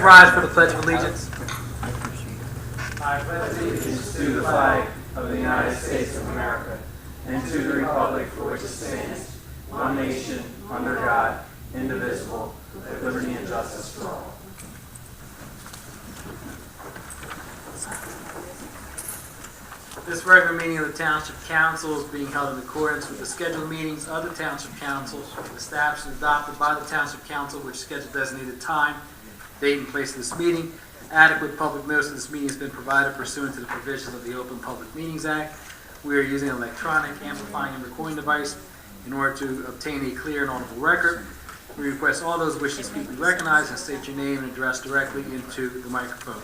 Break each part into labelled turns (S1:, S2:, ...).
S1: rise for the Pledge of Allegiance.
S2: I pledge allegiance to the flag of the United States of America and to the republic for which it stands, one nation, under God, indivisible, with liberty and justice for all.
S1: This regular meeting of the Township Council is being held in accordance with the scheduled meetings of the Township Council established and adopted by the Township Council, which schedule designated time, date, and place of this meeting. Adequate public notice of this meeting has been provided pursuant to the provisions of the Open Public Meetings Act. We are using an electronic amplifying and recording device in order to obtain a clear and audible record. We request all those wishing to speak be recognized and state your name and address directly into the microphone.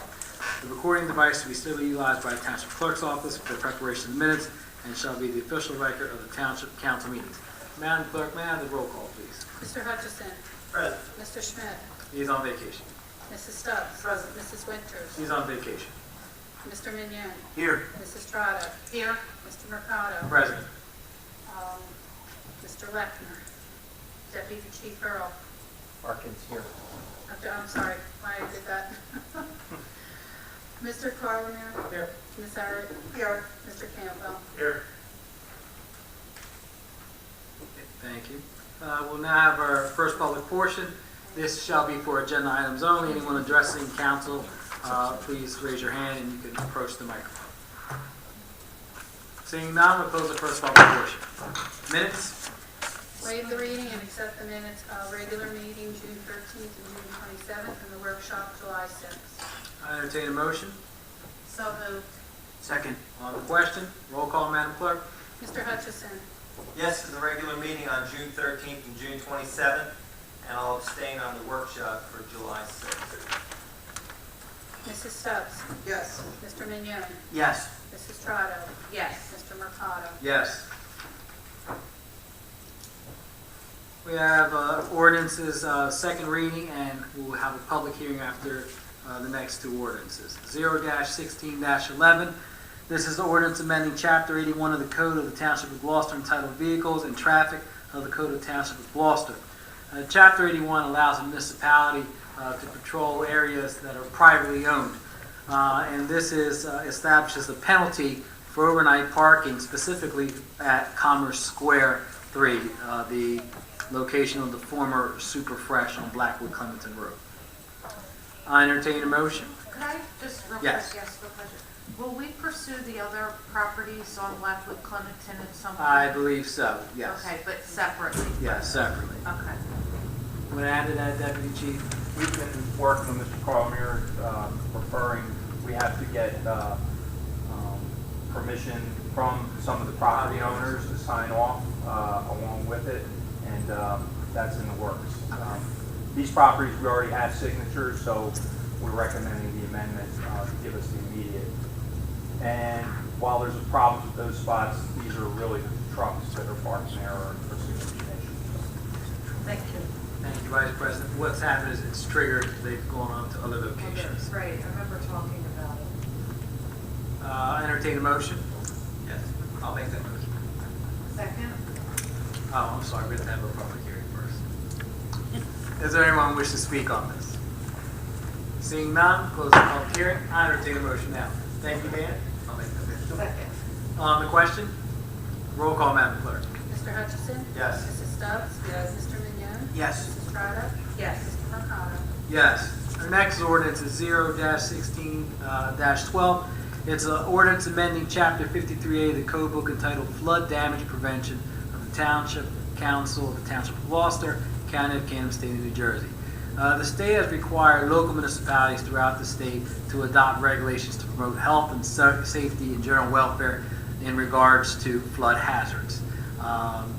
S1: The recording device will be still utilized by the Township Clerk's Office for the preparation of minutes and shall be the official record of the Township Council meetings. Madam Clerk, may I have the roll call, please?
S3: Mr. Hutchison.
S2: Present.
S3: Mr. Schmidt.
S1: He is on vacation.
S3: Mrs. Stubbs. Present. Mrs. Winters.
S1: He's on vacation.
S3: Mr. Mignon.
S1: Here.
S3: Mrs. Trotta. Here. Mr. Mercado.
S1: Present.
S3: Mr. Lechner. Deputy Chief Earl.
S2: Harkins here.
S3: I'm sorry, I did that. Mr. Carliner.
S1: Here.
S3: Ms. Harrod. Here. Mr. Campbell.
S2: Here.
S1: Thank you. We'll now have our first public portion. This shall be for agenda items only. Anyone addressing council, please raise your hand and you can approach the microphone. Seeing none, we'll close the first public portion. Minutes?
S3: Waive the reading and accept the minutes of regular meeting June 13th and June 27th and the workshop July 6th.
S1: I entertain a motion.
S3: So moved.
S1: Second. On the question, roll call, Madam Clerk.
S3: Mr. Hutchison.
S4: Yes to the regular meeting on June 13th and June 27th, and I'll abstain on the workshop for July 6th.
S3: Mrs. Stubbs.
S4: Yes.
S3: Mr. Mignon.
S1: Yes.
S3: Mrs. Trotta. Yes. Mr. Mercado.
S1: Yes. We have ordinances, second reading, and we'll have a public hearing after the next two ordinances. 0-16-11. This is the ordinance amending Chapter 81 of the Code of the Township of Gloucester entitled Vehicles and Traffic of the Code of the Township of Gloucester. Chapter 81 allows a municipality to patrol areas that are privately owned. And this establishes a penalty for overnight parking, specifically at Commerce Square 3, the location of the former Super Fresh on Blackwood Clementon Road. I entertain a motion.
S5: Could I just real
S1: Yes.
S5: quick ask a question? Will we pursue the other properties on Blackwood Clementon at some point?
S1: I believe so, yes.
S5: Okay, but separately?
S1: Yes, separately.
S5: Okay.
S1: Want to add to that, Deputy Chief?
S2: We've been working with Mr. Carlmere, referring, we have to get permission from some of the property owners to sign off along with it, and that's in the works. These properties, we already have signatures, so we're recommending the amendment to give us the immediate. And while there's problems with those spots, these are really the trucks that are parked there for signature issues.
S5: Thank you.
S1: Thank you, Vice President. What's happened is it's triggered, they've gone on to other locations.
S5: Right, I remember talking about it.
S1: I entertain a motion.
S4: Yes, I'll make that motion.
S5: Second?
S1: Oh, I'm sorry, we have to have a public hearing first. Does there anyone wish to speak on this? Seeing none, close the public hearing. I entertain a motion now. Thank you, Dan.
S4: I'll make that motion.
S5: Second.
S1: On the question, roll call, Madam Clerk.
S3: Mr. Hutchison.
S4: Yes.
S3: Mrs. Stubbs. Yes. Mr. Mignon.
S1: Yes.
S3: Mrs. Trotta.
S5: Yes.
S3: Mr. Mercado.
S1: Yes. Our next ordinance is 0-16-12. It's an ordinance amending Chapter 53A of the Code Book entitled Flood Damage Prevention of the Township Council of the Township of Gloucester, County of Camden, State of New Jersey. The state has required local municipalities throughout the state to adopt regulations to promote health and safety and general welfare in regards to flood hazards.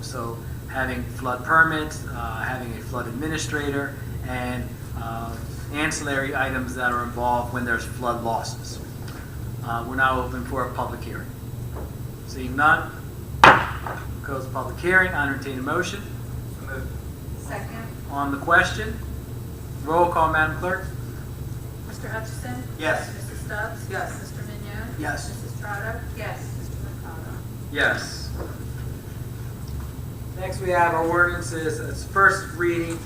S1: So having flood permits, having a flood administrator, and ancillary items that are involved when there's flood losses. We're now open for a public hearing. Seeing none, close the public hearing. I entertain a motion.
S4: So moved.
S5: Second?
S1: On the question, roll call, Madam Clerk.
S3: Mr. Hutchison.
S4: Yes.
S3: Mrs. Stubbs.
S5: Yes.
S3: Mr. Mignon.
S1: Yes.
S3: Mrs. Trotta.
S5: Yes.
S3: Mr. Mercado.
S1: Yes. Next we have our ordinances. It's first reading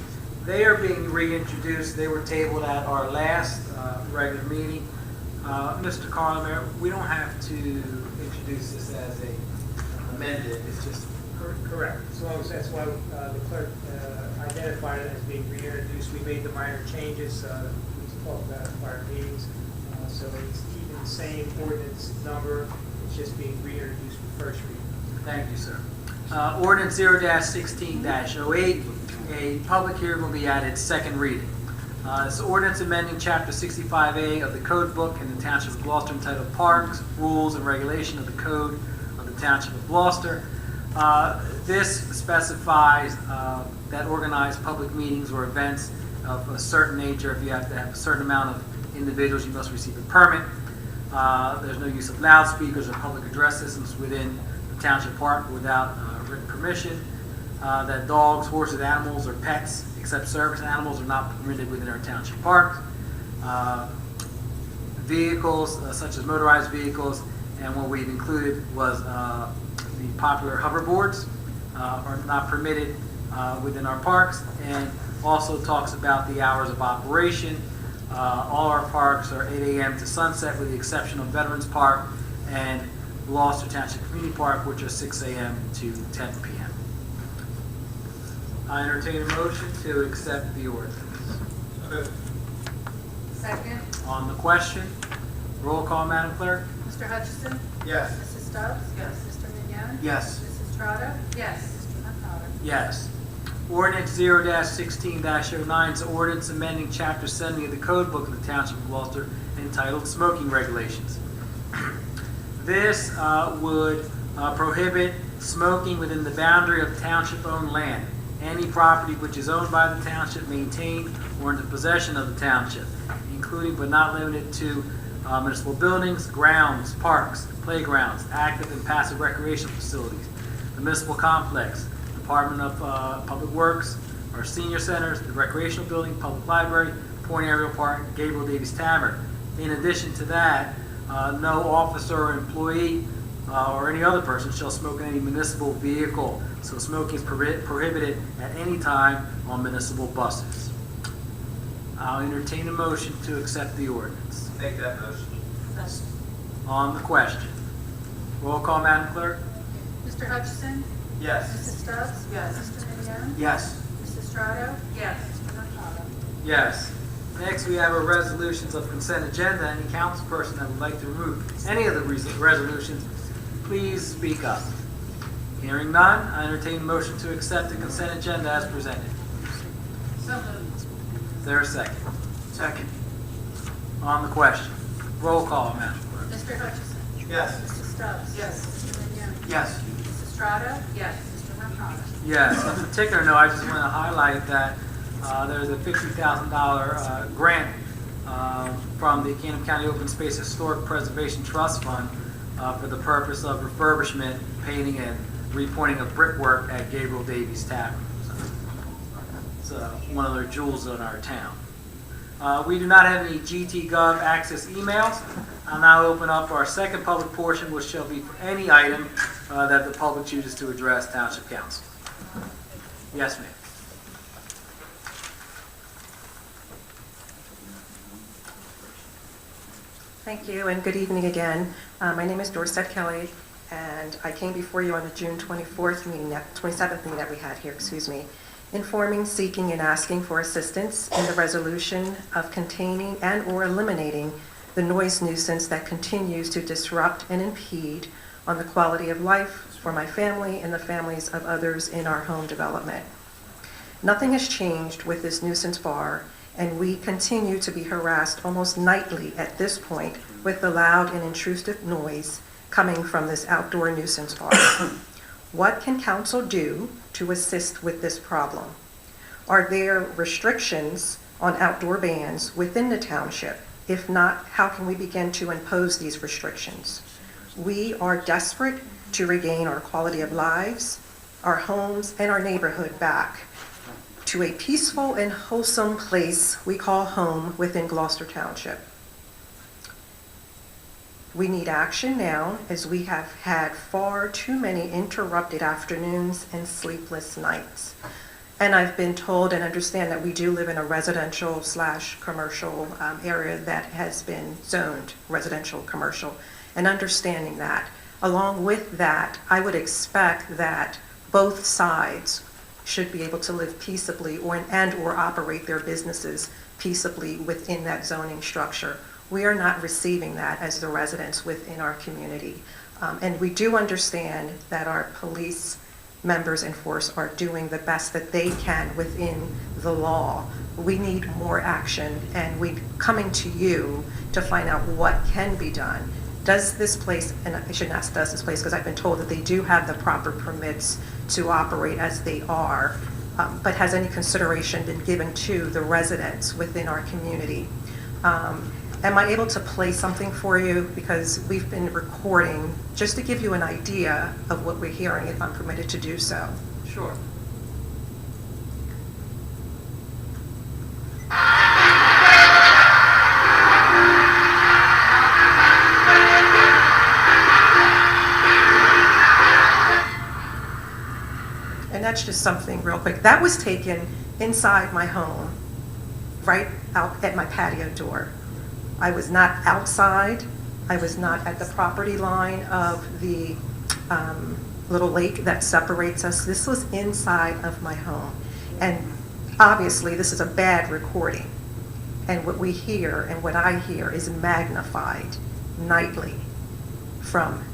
S1: They are being reintroduced. They were tabled at our last regular meeting. Mr. Carlmer, we don't have to introduce this as a amended, it's just,
S6: Correct. As long as that's why the clerk identified it as being reintroduced. We made the minor changes we talked about in prior meetings. So it's keeping the same ordinance number. It's just being reintroduced for first reading.
S1: thank you, sir. Ordinance 0-16-08, a public hearing will be at its second reading. It's ordinance amending Chapter 65A of the Code Book in the Township of Gloucester entitled Parks, Rules, and Regulation of the Code of the Township of Gloucester. This specifies that organized public meetings or events of a certain nature, if you have to have a certain amount of individuals, you must receive a permit. There's no use of loudspeakers or public address systems within the township park without written permission. That dogs, horses, animals, or pets, except service animals, are not permitted within our township park. Vehicles, such as motorized vehicles, and what we've included was the popular hoverboards, are not permitted within our parks, and also talks about the hours of operation. All our parks are 8 a.m. to sunset, with the exception of Veterans Park and Gloucester Township Community Park, which are 6 a.m. to 10 p.m. I entertain a motion to accept the ordinance.
S5: Second?
S1: On the question, roll call, Madam Clerk.
S3: Mr. Hutchison?
S4: Yes.
S3: Mrs. Stubbs?
S5: Yes.
S3: Mr. Vignani?
S1: Yes.
S3: Mrs. Trotta?
S5: Yes.
S3: Mr. Mercado?
S1: Yes. Ordinance 0-16-09 is ordinance amending Chapter 70 of the Code Book of the Township of Gloucester entitled Smoking Regulations. This would prohibit smoking within the boundary of township-owned land. Any property which is owned by the township, maintained, or in the possession of the township, including but not limited to municipal buildings, grounds, parks, playgrounds, active and passive recreational facilities, the municipal complex, Department of Public Works, our senior centers, the recreational building, public library, Point Aerial Park, Gabriel Davies Tavern. In addition to that, no officer or employee or any other person shall smoke in any municipal vehicle. So smoking is prohibited at any time on municipal buses. I'll entertain a motion to accept the ordinance.
S4: Make that motion.
S1: On the question, roll call, Madam Clerk.
S3: Mr. Hutchison?
S4: Yes.
S3: Mrs. Stubbs?
S5: Yes.
S3: Mr. Vignani?
S1: Yes.
S3: Mrs. Trotta?
S5: Yes.
S3: Mr. Mercado?
S1: Yes. Next, we have our resolutions of consent agenda. Any council person that would like to remove any of the resolutions, please speak up. Hearing none, I entertain a motion to accept the consent agenda as presented.
S5: So moved.
S1: Is there a second? Second. On the question, roll call, Madam Clerk.
S3: Mr. Hutchison?
S4: Yes.
S3: Mrs. Stubbs?
S5: Yes.
S3: Mr. Vignani?
S1: Yes.
S3: Mrs. Trotta?
S5: Yes.
S3: Mr. Mercado?
S1: Yes. On a particular note, I just want to highlight that there's a $50,000 grant from the Cannon County Open Space Historic Preservation Trust Fund for the purpose of refurbishment, painting, and repointing of brickwork at Gabriel Davies Tavern. So it's one of their jewels in our town. We do not have any GT.gov access emails. I'll now open up our second public portion, which shall be for any item that the public chooses to address Township Council. Yes, ma'am.
S7: Thank you, and good evening again. My name is Dorset Kelly, and I came before you on the June 27th meeting that we had here, informing, seeking, and asking for assistance in the resolution of containing and/or eliminating the noise nuisance that continues to disrupt and impede on the quality of life for my family and the families of others in our home development. Nothing has changed with this nuisance bar, and we continue to be harassed almost nightly at this point with the loud and intrusive noise coming from this outdoor nuisance bar. What can council do to assist with this problem? Are there restrictions on outdoor bans within the township? If not, how can we begin to impose these restrictions? We are desperate to regain our quality of lives, our homes, and our neighborhood back to a peaceful and wholesome place we call home within Gloucester Township. We need action now, as we have had far too many interrupted afternoons and sleepless nights. And I've been told and understand that we do live in a residential/commercial area that has been zoned residential commercial. And understanding that, along with that, I would expect that both sides should be able to live peaceably or operate their businesses peaceably within that zoning structure. We are not receiving that as the residents within our community. And we do understand that our police members and force are doing the best that they can within the law. We need more action, and we're coming to you to find out what can be done. Does this place, and I shouldn't ask does this place because I've been told that they do have the proper permits to operate as they are, but has any consideration been given to the residents within our community? Am I able to play something for you? Because we've been recording, just to give you an idea of what we're hearing, if I'm permitted to do so.
S1: Sure.
S7: And that's just something real quick. That was taken inside my home, right out at my patio door. I was not outside. I was not at the property line of the little lake that separates us. This was inside of my home. And obviously, this is a bad recording. And what we hear and what I hear is magnified nightly from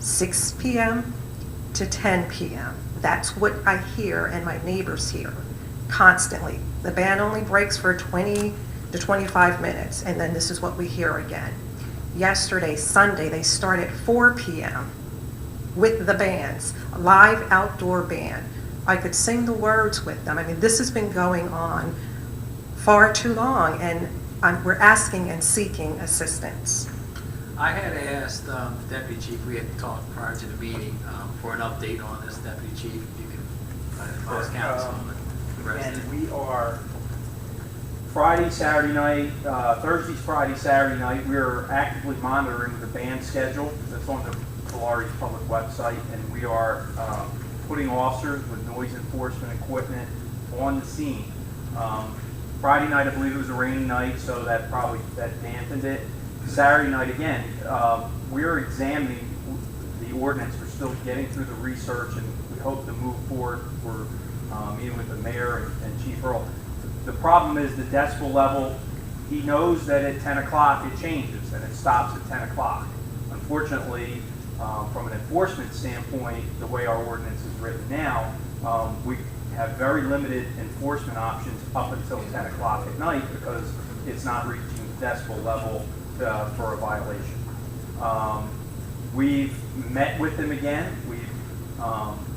S7: 6 p.m. to 10 p.m. That's what I hear and my neighbors hear constantly. The band only breaks for 20 to 25 minutes, and then this is what we hear again. Yesterday, Sunday, they started at 4 p.m. with the bands, a live outdoor band. I could sing the words with them. I mean, this has been going on far too long, and we're asking and seeking assistance.
S1: I had asked the deputy chief, we had talked prior to the meeting, for an update on this, deputy chief, if you can advise council on the rest of it.
S2: And we are Friday, Saturday night, Thursdays, Friday, Saturday night, we are actively monitoring the band schedule that's on the Tulare Public website, and we are putting officers with noise enforcement equipment on the scene. Friday night, I believe it was a rainy night, so that dampened it. Saturday night, again, we're examining the ordinance. We're still getting through the research, and we hope to move forward. We're meeting with the mayor and Chief Earl. The problem is the decibel level. He knows that at 10 o'clock it changes, and it stops at 10 o'clock. Unfortunately, from an enforcement standpoint, the way our ordinance is written now, we have very limited enforcement options up until 10 o'clock at night because it's not reaching the decibel level for a violation. We've met with them again.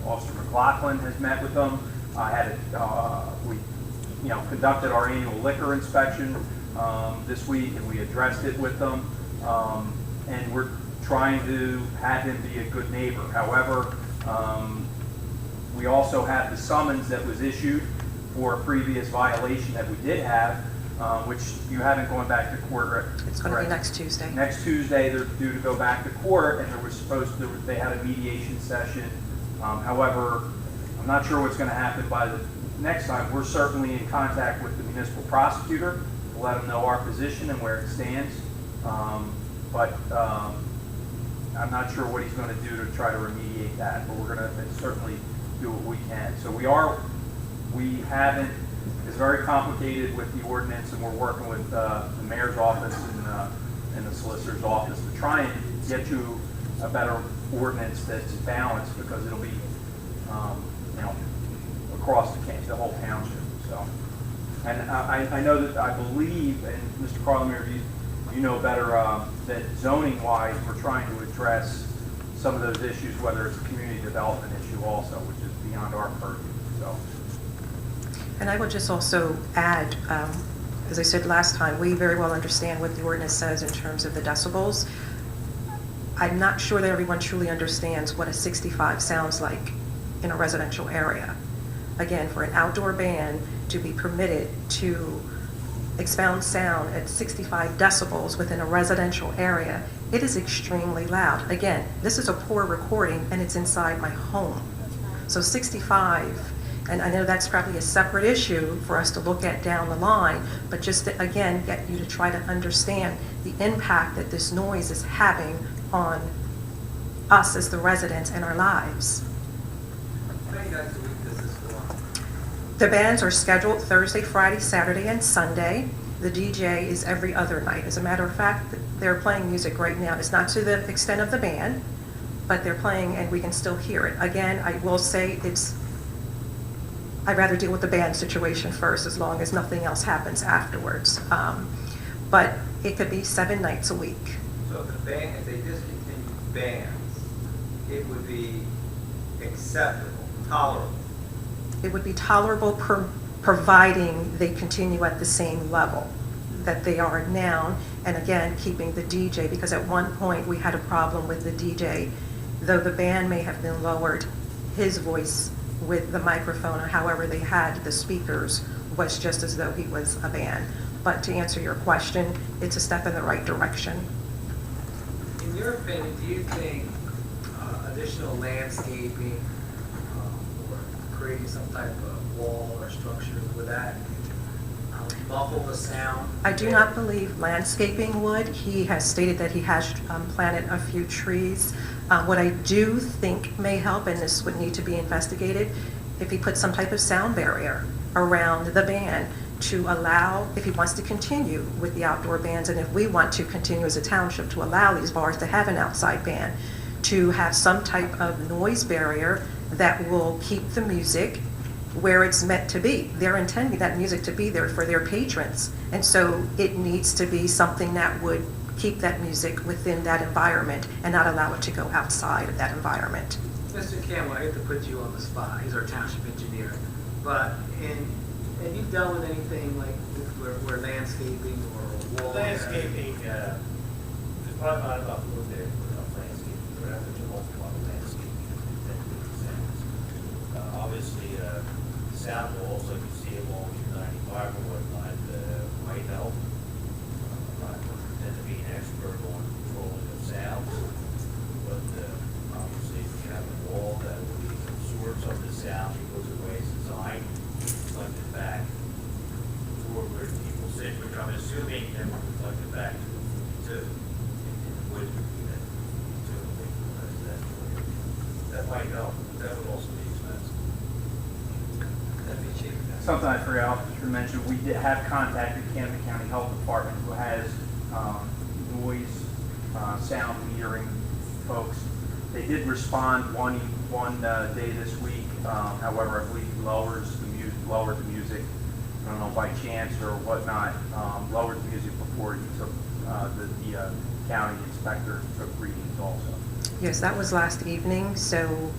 S2: Officer McLaughlin has met with them. We conducted our annual liquor inspection this week, and we addressed it with them. And we're trying to have him be a good neighbor. However, we also have the summons that was issued for a previous violation that we did have, which you haven't gone back to court.
S7: It's going to be next Tuesday.
S2: Next Tuesday, they're due to go back to court, and they had a mediation session. However, I'm not sure what's going to happen by the next time. We're certainly in contact with the municipal prosecutor to let him know our position and where it stands. But I'm not sure what he's going to do to try to remediate that, but we're going to certainly do what we can. So it's very complicated with the ordinance, and we're working with the mayor's office and the solicitor's office to try and get you a better ordinance that's balanced, because it'll be across the whole township. So, and I know that I believe, and Mr. Carlemere, you know better, that zoning-wise, we're trying to address some of those issues, whether it's a community development issue also, which is beyond our purview. So.
S7: And I would just also add, as I said last time, we very well understand what the ordinance says in terms of the decibels. I'm not sure that everyone truly understands what a 65 sounds like in a residential area. Again, for an outdoor band to be permitted to expound sound at 65 decibels within a residential area, it is extremely loud. Again, this is a poor recording, and it's inside my home. So 65 And I know that's probably a separate issue for us to look at down the line, but just to, again, get you to try to understand the impact that this noise is having on us as the residents and our lives.
S4: How many nights a week does this go on?
S7: The bands are scheduled Thursday, Friday, Saturday, and Sunday. The DJ is every other night. As a matter of fact, they're playing music right now. It's not to the extent of the band, but they're playing and we can still hear it. Again, I will say I'd rather deal with the band situation first as long as nothing else happens afterwards. But it could be 7 nights a week.
S4: So if they discontinue bands, it would be acceptable, tolerable.
S7: It would be tolerable providing they continue at the same level that they are now. And again, keeping the DJ, because at one point we had a problem with the DJ. Though the band may have been lowered, his voice with the microphone or however they had the speakers was just as though he was a band. But to answer your question, it's a step in the right direction.
S1: In your opinion, do you think additional landscaping or creating some type of wall or structure, would that muffle the sound?
S7: I do not believe landscaping would. He has stated that he has planted a few trees. What I do think may help, and this would need to be investigated, if he puts some type of sound barrier around the band to allow, if he wants to continue with the outdoor bands, and if we want to continue as a township to allow these bars to have an outside band, to have some type of noise barrier that will keep the music where it's meant to be. They're intending that music to be there for their patrons. And so it needs to be something that would keep that music within that environment and not allow it to go outside of that environment.
S1: Mr. Campbell, I hate to put you on the spot. He's our township engineer. But have you dealt with anything like where landscaping or a wall?
S8: Landscaping, there's probably not enough room there for enough landscaping, but I have to multiply the landscaping that makes sense. Obviously, sound walls, like you see along 295 or whatnot, might help. I don't pretend to be an expert on controlling of sounds, but obviously, if you have a wall that will absorb some of the sound because of the way it's designed, reflect it back forward, people sit, which I'm assuming that will reflect it back to wood unit, to that might help. That would also be expensive.
S4: That'd be cheap.
S2: Something I forgot to mention, we did have contacted Camden County Health Department, who has noise, sound metering folks. They did respond one day this week. However, I believe he lowered the music. I don't know, by chance or whatnot, lowered the music before he took the county inspector took readings also.
S7: Yes, that was last evening, so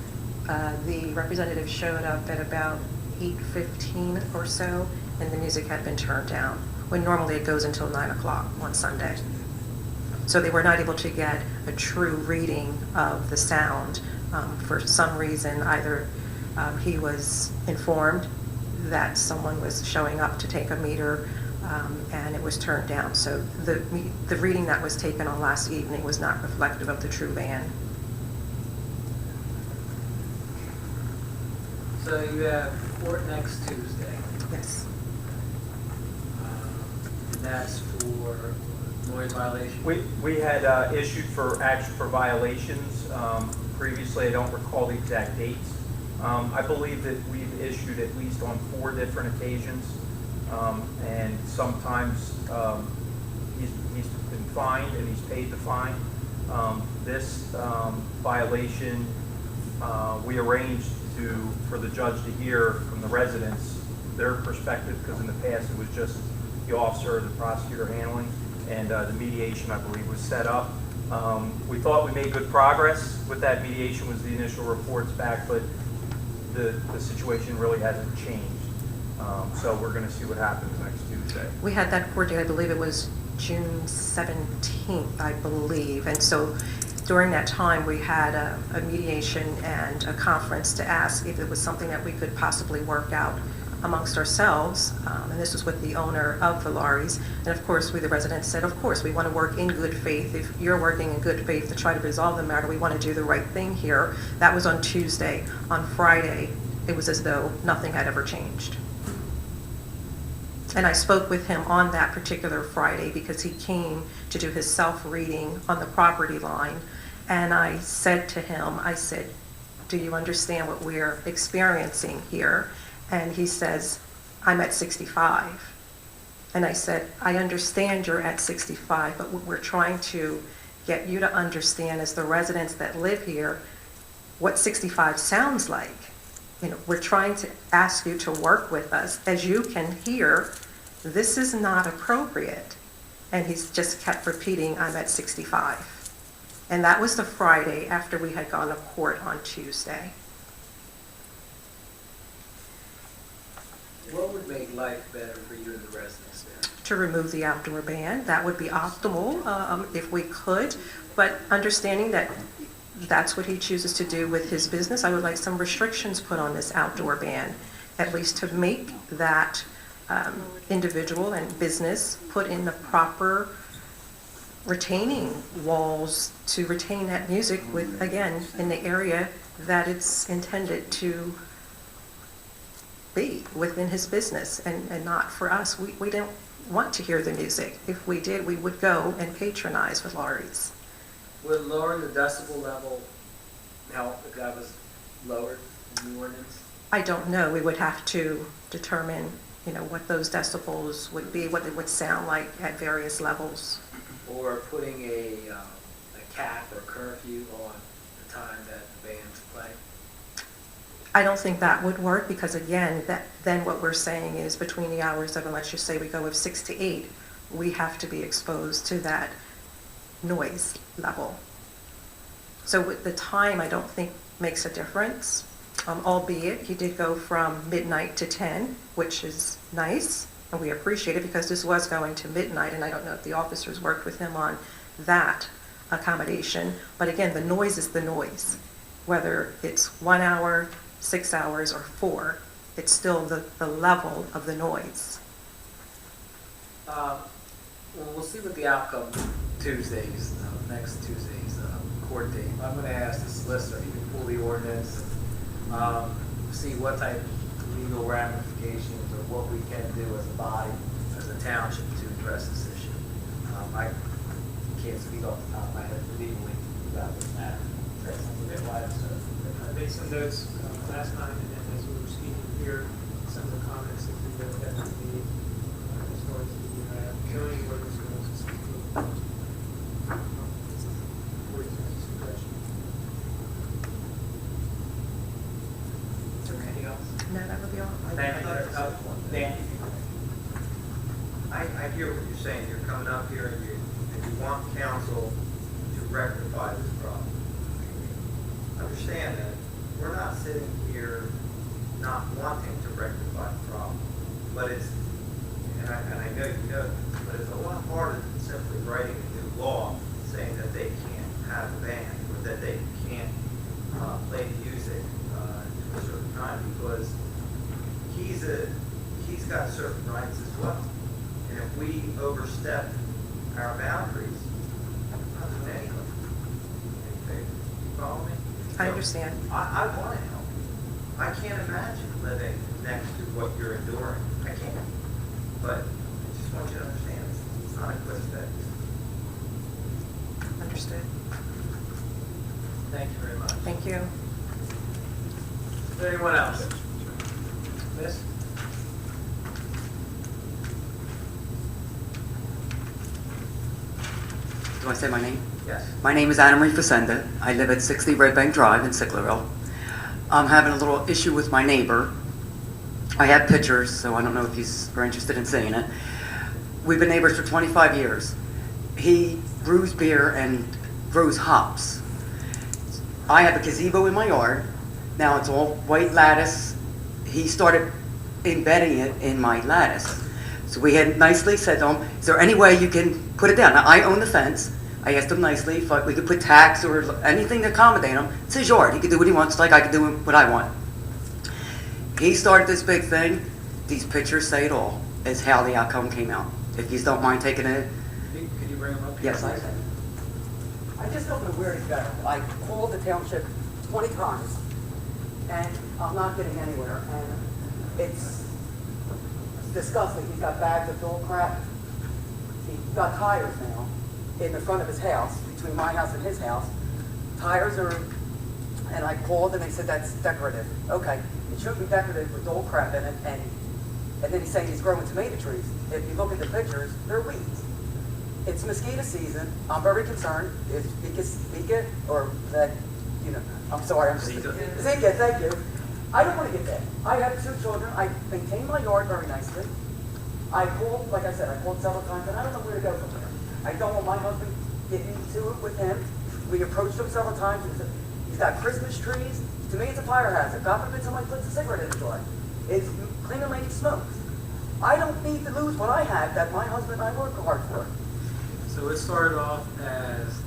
S7: the representative showed up at about 8:15 or so, and the music had been turned down, when normally it goes until 9 o'clock on Sunday. So they were not able to get a true reading of the sound. For some reason, either he was informed that someone was showing up to take a meter, and it was turned down. So the reading that was taken on last evening was not reflective of the true band.
S1: So you have court next Tuesday.
S7: Yes.
S1: And that's for noise violation?
S2: We had issued for action for violations previously. I don't recall the exact dates. I believe that we've issued at least on 4 different occasions, and sometimes he's been fined and he's paid the fine. This violation, we arranged for the judge to hear from the residents their perspective, because in the past it was just the officer or the prosecutor handling, and the mediation, I believe, was set up. We thought we made good progress with that mediation, was the initial reports back, but the situation really hasn't changed. So we're going to see what happens next Tuesday.
S7: We had that court date, I believe it was June 17th, I believe. And so during that time, we had a mediation and a conference to ask if it was something that we could possibly work out amongst ourselves. And this was with the owner of the lorries. And of course, we, the residents, said, of course, we want to work in good faith. If you're working in good faith to try to resolve the matter, we want to do the right thing here. That was on Tuesday. On Friday, it was as though nothing had ever changed. And I spoke with him on that particular Friday because he came to do his self-reading on the property line. And I said to him, I said, do you understand what we're experiencing here? And he says, I'm at 65. And I said, I understand you're at 65, but what we're trying to get you to understand as the residents that live here, what 65 sounds like. You know, we're trying to ask you to work with us. As you can hear, this is not appropriate. And he's just kept repeating, I'm at 65. And that was the Friday after we had gone to court on Tuesday.
S1: What would make life better for you and the residents there?
S7: To remove the outdoor ban, that would be optimal if we could, but understanding that that's what he chooses to do with his business, I would like some restrictions put on this outdoor ban, at least to make that individual and business put in the proper retaining walls to retain that music with, again, in the area that it's intended to be within his business and not for us. We don't want to hear the music. If we did, we would go and patronize with Laurie's.
S1: Would lowering the decibel level help if that was lowered in the ordinance?
S7: I don't know. We would have to determine, you know, what those decibels would be, what it would sound like at various levels.
S1: Or putting a cap or curfew on the time that the bands play?
S7: I don't think that would work because, again, then what we're saying is between the hours of, and let's just say we go of 6 to 8, we have to be exposed to that noise level. So with the time, I don't think makes a difference, albeit he did go from midnight to 10, which is nice, and we appreciate it because this was going to midnight, and I don't know if the officers worked with him on that accommodation. But again, the noise is the noise. Whether it's 1 hour, 6 hours, or 4, it's still the level of the noise.
S1: Well, we'll see what the outcome Tuesdays, next Tuesday's court date. I'm going to ask the solicitor if he can pull the ordinance, see what type of legal ramifications or what we can do as a body, as a township to address this issue. I can't speak off the top of my head legally about this matter. That's a bit wide, so.
S6: I made some notes last time, and then as we were speaking here, some of the comments that we definitely made as far as the county ordinance goes.
S1: Is there anything else?
S7: No, that would be all.
S1: Thank you. Dan?
S4: I hear what you're saying. You're coming up here and you want council to rectify this problem. Understand that we're not sitting here not wanting to rectify the problem, but it's, and I know you know this, but it's a lot harder than simply writing a new law saying that they can't have a band or that they can't play music to a certain time, because he's got certain rights as well. And if we overstep our boundaries, I'm not doing anything. You follow me?
S7: I understand.
S4: I want to help you. I can't imagine living next to what you're enduring. I can't. But I just want you to understand, it's not a quick fix.
S7: Understood.
S1: Thank you very much.
S7: Thank you.
S1: Is there anyone else? Miss?
S9: Do I say my name?
S1: Yes.
S9: My name is Anna Marie Facenda. I live at 60 Red Bank Drive in Sicklerville. I'm having a little issue with my neighbor. I have pictures, so I don't know if you're interested in seeing it. We've been neighbors for 25 years. He brews beer and grows hops. I have a gazebo in my yard. Now it's all white lattice. He started embedding it in my lattice. So we had nicely said to him, is there any way you can put it down? Now, I own the fence. I asked him nicely if we could put tacks or anything to accommodate him. It's his yard. He could do what he wants, like I could do what I want. He started this big thing. These pictures say it all, is how the outcome came out. If you don't mind taking it.
S1: Could you bring him up?
S9: Yes, I can. I just don't know where to go. I called the township 20 times,
S10: and I'm not getting anywhere, and it's disgusting. He's got bags of dog crap. He's got tires now in the front of his house, between my house and his house. Tires are, and I called and they said that's decorative. Okay, it shouldn't be decorative with dog crap in it, and then he's saying he's growing tomato trees. If you look at the pictures, they're weeds. It's mosquito season. I'm very concerned. Is Zika, or that, you know, I'm sorry, I'm just, Zika, thank you. I don't want to get that. I have 2 children. I maintain my yard very nicely. I called, like I said, I called several times, and I don't know where to go from there. I don't want my husband getting into it with him. We approached him several times. He's got Christmas trees. To me, it's a fire hazard. God forbid somebody puts a cigarette in his yard. It's cleaner lady smokes. I don't need to lose what I have that my husband and I work hard for.
S1: So it started off as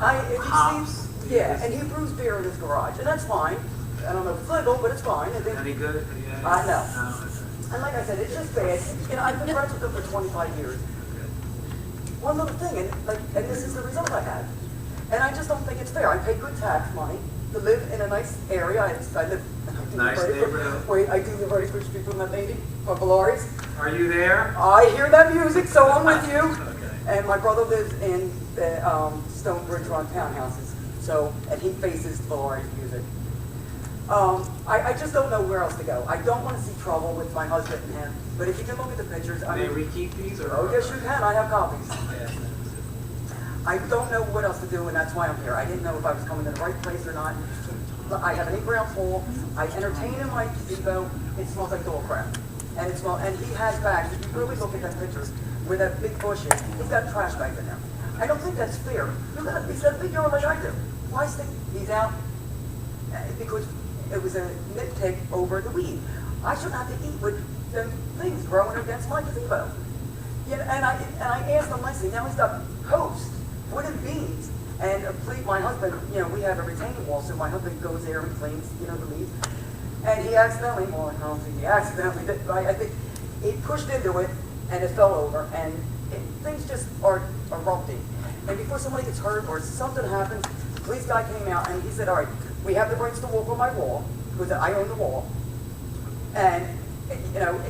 S10: If you
S1: hops.
S10: see, yeah, and he brews beer in his garage, and that's fine. I don't know if it's legal, but it's fine. And then,
S1: Any good? Yeah.
S10: I know.
S1: No.
S10: And like I said, it's just bad. You know, I've been friends with him for 25 years. One little thing, and this is the result I had. And I just don't think it's fair. I pay good tax money to live in a nice area. I live.
S1: Nice neighborhood.
S10: Wait, I do live right across the street from that lady, from Valari's.
S1: Are you there?
S10: I hear that music, so I'm with you.
S1: Okay.
S10: And my brother lives in the Stonebridge Run townhouses, so, and he faces Valari's music. I just don't know where else to go. I don't want to see trouble with my husband and him, but if you can look at the pictures, I
S1: May
S10: mean,
S1: we keep these or?
S10: oh yes you can, I have copies.
S1: Yeah.
S10: I don't know what else to do, and that's why I'm here. I didn't know if I was coming to the right place or not. I have an 8-ground pool. I entertain in my gazebo. It smells like dog crap. And he has bags. If you really look at that picture, where that big bush is, he's got trash bags in there. I don't think that's fair. He's got a big yard like I do. Why stick? He's out because it was a nitpick over the weed. I shouldn't have to eat with them things growing against my gazebo. Yeah, and I asked him nicely. Now he's got posts, wooden beams, and my husband, you know, we have a retaining wall, so my husband goes there and cleans, you know, the leaves. And he accidentally, well, I don't think he accidentally did, I think he pushed into it, and it fell over, and things just are erupting. And before somebody gets hurt or something happens, the police guy came out, and he said, all right, we have the rights to walk on my wall, because I own the wall. And, you know,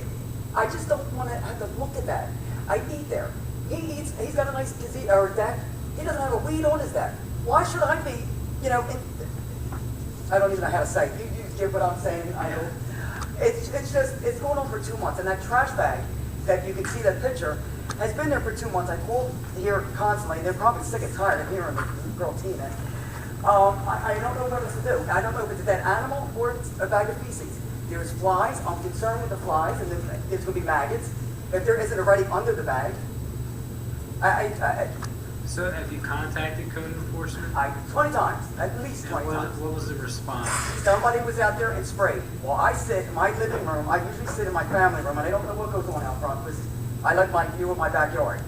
S10: I just don't want to have to look at that. I eat there. He's got a nice gazebo or deck. He doesn't have a weed on his deck. Why should I be, you know, I don't even know how to say it. You get what I'm saying, I know. It's going on for 2 months. And that trash bag that you can see that picture has been there for 2 months. I called here constantly. They're probably sick and tired of hearing the girl Tina. I don't know what else to do. I don't know if it's a dead animal or it's a bag of feces. There's flies. I'm concerned with the flies, and then there's going to be maggots. If there isn't already under the bag,
S1: So have you contacted code enforcement?
S10: 20 times, at least
S1: And
S10: 20 times.
S1: what was the response?
S10: Somebody was out there and sprayed. Well, I sit in my living room. I usually sit in my family room, and I don't know what goes on out front because I like my view of my backyard.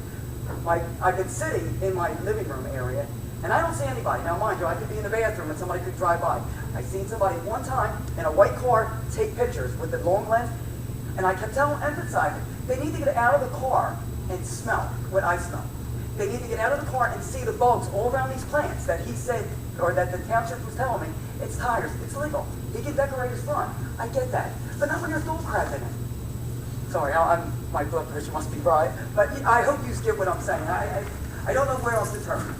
S10: I've been sitting in my living room area, and I don't see anybody. Now, mind you, I could be in the bathroom and somebody could drive by. I seen somebody one time in a white car take pictures with the long lens, and I kept emphasizing, they need to get out of the car and smell what I smell. They need to get out of the car and see the bugs all around these plants that he said, or that the township was telling me, it's tires, it's legal. He can decorate his front. I get that. But not when there's dog crap in it. Sorry, my blood pressure must be right. But I hope you get what I'm saying. I don't know where else to turn.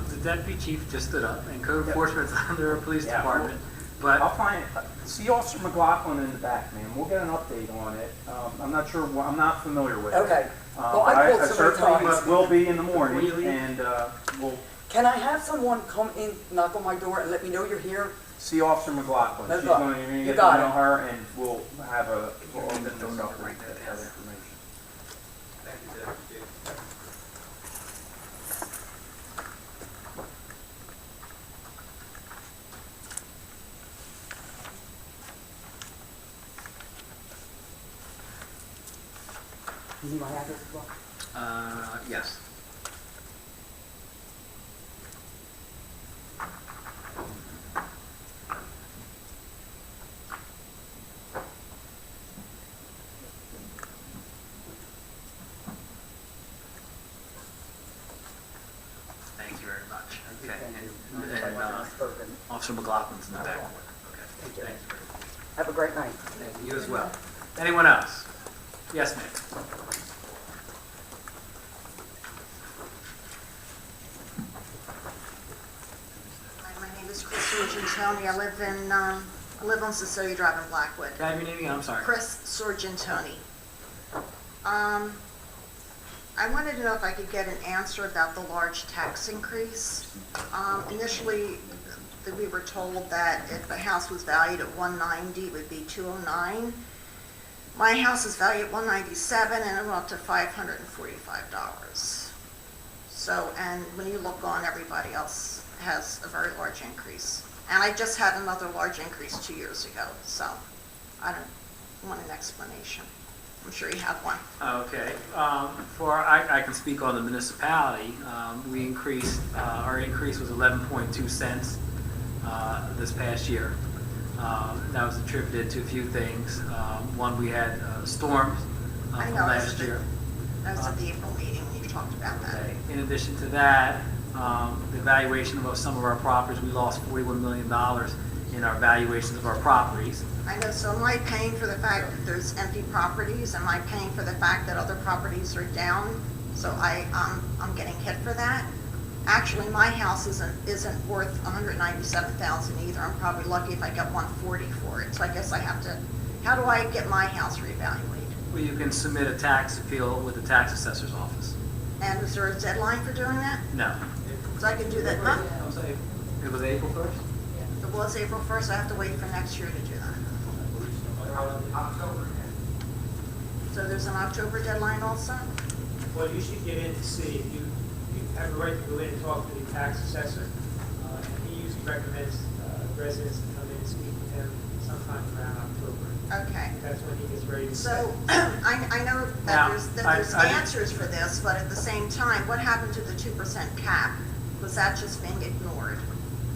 S1: The deputy chief just stood up, and code enforcement's under a police department.
S2: I'll
S1: But
S2: find, see Officer McLaughlin in the back, man. We'll get an update on it. I'm not sure, I'm not familiar with it.
S10: Okay. Well,
S2: But
S10: I called
S2: I
S10: so many
S2: certainly
S10: times.
S2: will be in the
S1: Before
S2: morning,
S1: you leave?
S2: and we'll
S10: Can I have someone come in, knock on my door, and let me know you're here?
S2: see Officer McLaughlin.
S10: No
S2: She's
S10: problem.
S2: going to
S10: You
S2: get
S10: got
S2: to know
S10: it.
S2: her, and we'll have we'll open this up right there, that information.
S4: Thank you, Deputy Chief.
S10: You need my address as well?
S1: yes. Thank you very much. Okay.
S10: Thank you.
S1: And Officer McLaughlin's in the back. Okay.
S10: Thank you.
S1: Thank you.
S10: Have a great night.
S1: Thank you, you as well. Anyone else? Yes, ma'am.
S11: Hi, my name is Chris Sorgentoni. I live on Cecilia Drive in Blackwood.
S1: Can I have your name again? I'm sorry.
S11: Chris Sorgentoni. I wanted to know if I could get an answer about the large tax increase. Initially, we were told that if a house was valued at $190, it would be $209. My house is valued at $197, and it went up to $545. So, and when you look on, everybody else has a very large increase. And I just had another large increase 2 years ago, so I don't want an explanation. I'm sure you have one.
S1: Okay. I can speak on the municipality. We increased, our increase was 11.2 cents this past year. That was attributed to a few things. One, we had storms
S11: I
S1: from
S11: know,
S1: last year.
S11: That was at the April meeting, you talked about that.
S1: Okay. In addition to that, the valuation of some of our properties, we lost $41 million in our valuations of our properties.
S11: I know, so am I paying for the fact that there's empty properties? Am I paying for the fact that other properties are down? So I'm getting hit for that? Actually, my house isn't worth $197,000 either. I'm probably lucky if I get $140 for it. So I guess I have to, how do I get my house reevaluated?
S1: Well, you can submit a tax appeal with the tax assessor's office.
S11: And is there a deadline for doing that?
S1: No.
S11: So I can do that, huh?
S1: It was April 1st?
S11: It was April 1st, I have to wait for next year to do that. So there's an October deadline also?
S6: Well, you should get in to see, if you have the right to go in and talk to the tax assessor, and he usually recommends residents to come in and speak with him sometime around October.
S11: Okay.
S6: That's when he gets ready to set.
S11: So, I know
S1: Now,
S11: that there's
S1: I-
S11: answers for this, but at the same time, what happened to the 2% cap? Was that just being ignored?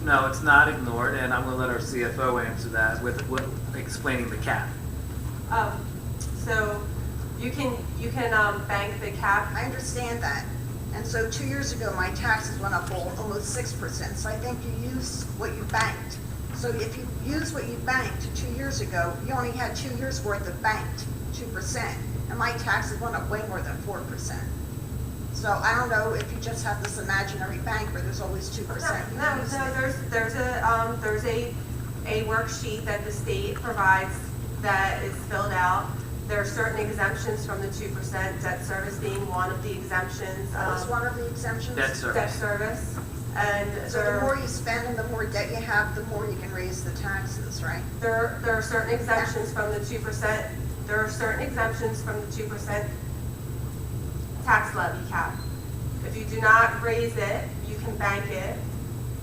S1: No, it's not ignored, and I'm going to let our CFO answer that with explaining the cap.
S12: So you can bank the cap.
S11: I understand that. And so 2 years ago, my taxes went up almost 6%, so I think you used what you banked. So if you use what you banked 2 years ago, you only had 2 years worth of banked 2%, and my taxes went up way more than 4%. So I don't know if you just have this imaginary bank where there's always 2%.
S12: No, there's a worksheet that the state provides that is filled out. There are certain exemptions from the 2%, debt service being one of the exemptions.
S11: That was one of the exemptions?
S1: Debt service.
S12: Debt service. And
S11: So the more you spend and the more debt you have, the more you can raise the taxes, right?
S12: there are certain exemptions from the 2%. There are certain exemptions from the 2% tax levy cap. If you do not raise it, you can bank it.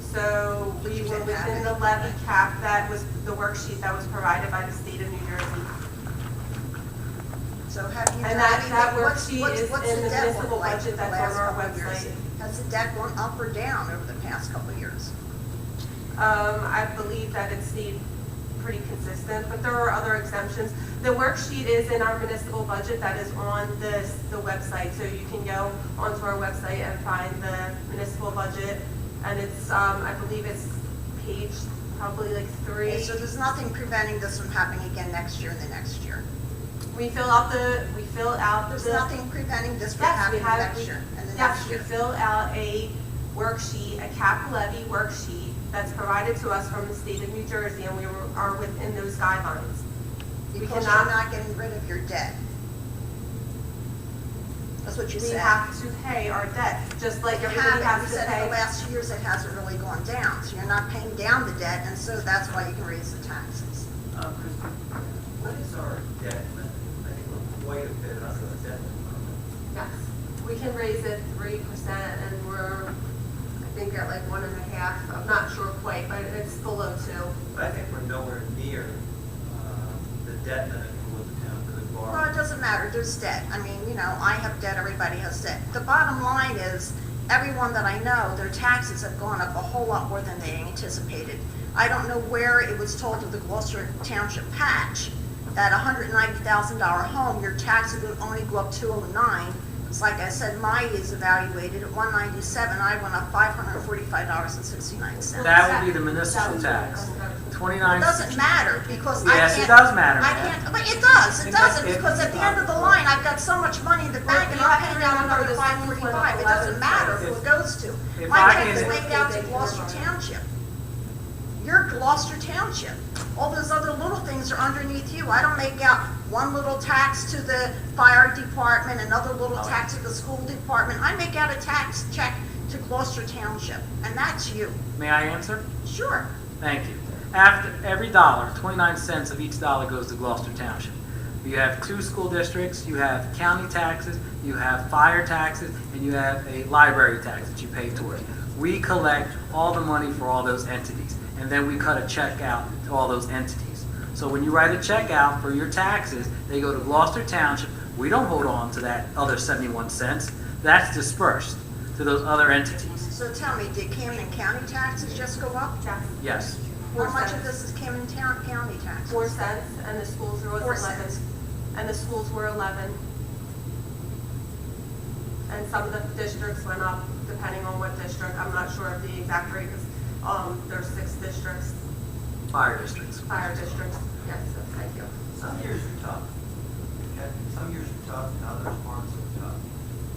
S12: So
S11: But
S12: we
S11: you
S12: were
S11: didn't have
S12: within the
S11: any.
S12: levy cap. That was the worksheet that was provided by the state of New Jersey.
S11: So have you done
S12: And that
S11: anything?
S12: worksheet
S11: What's
S12: is
S11: the
S12: in the
S11: debt look
S12: municipal
S11: like
S12: budget
S11: for the
S12: that's on
S11: last
S12: our
S11: couple of years?
S12: website.
S11: Has the debt gone up or down over the past couple of years?
S12: I believe that it stayed pretty consistent, but there are other exemptions. The worksheet is in our municipal budget that is on the website, so you can go onto our website and find the municipal budget, and it's, I believe it's page probably like 3.
S11: Okay, so there's nothing preventing this from happening again next year and the next year?
S12: We fill out
S11: There's
S12: the.
S11: nothing preventing this from
S12: Yes, we
S11: happening
S12: have,
S11: next year and the
S12: yes,
S11: next
S12: we
S11: year?
S12: fill out a worksheet, a cap levy worksheet that's provided to us from the state of New Jersey, and we are within those guidelines. We
S11: Because
S12: cannot-
S11: you're not getting rid of your debt. That's what you
S12: We
S11: said.
S12: have to pay our debt, just like
S11: You
S12: everybody
S11: haven't.
S12: has
S11: You
S12: to
S11: said in the
S12: pay.
S11: last 2 years it hasn't really gone down, so you're not paying down the debt, and so that's why you can raise the taxes.
S4: What is our debt limit? I think we're quite a bit under the debt limit.
S12: Yes, we can raise it 3%, and we're, I think at like 1.5, I'm not sure quite, but it's below 2.
S4: But I think we're nowhere near the debt limit for the town for the
S11: Well,
S4: borrower.
S11: it doesn't matter, there's debt. I mean, you know, I have debt, everybody has debt. The bottom line is, everyone that I know, their taxes have gone up a whole lot more than they anticipated. I don't know where it was told to the Gloucester Township patch that $190,000 home, your taxes would only go up $209. It's like I said, my is evaluated at $197, I went up $545.69.
S1: That would be the municipal tax. 29.
S11: It doesn't matter, because I can't.
S1: Yes, it does matter,
S11: I
S1: ma'am.
S11: can't, but it does, it doesn't,
S1: It-
S11: because at the end of the line, I've got so much money in the bank, and I'm paying out another $545. It doesn't matter who it goes to.
S1: If
S11: My
S1: I
S11: check is
S1: can-
S11: laid out to Gloucester Township. You're Gloucester Township. All those other little things are underneath you. I don't make out one little tax to the fire department, another little tax to the school department. I make out a tax check to Gloucester Township, and that's you.
S1: May I answer?
S11: Sure.
S1: Thank you. After every dollar, 29 cents of each dollar goes to Gloucester Township. You have 2 school districts, you have county taxes, you have fire taxes, and you have a library tax that you pay towards. We collect all the money for all those entities, and then we cut a check out to all those entities. So when you write a check out for your taxes, they go to Gloucester Township. We don't hold on to that other 71 cents. That's dispersed to those other entities.
S11: So tell me, did Camden County taxes just go up?
S1: Yes.
S11: How much of this is Camden County taxes?
S12: 4 cents, and the schools were
S11: 4
S12: 11.
S11: cents.
S12: And the schools were 11. And some of the districts went up, depending on what district. I'm not sure of the exact rate, because there's 6 districts,
S1: Fire districts.
S12: fire districts. Yes, so thank you.
S4: Some years are tough. Okay? Some years are tough and others aren't so tough.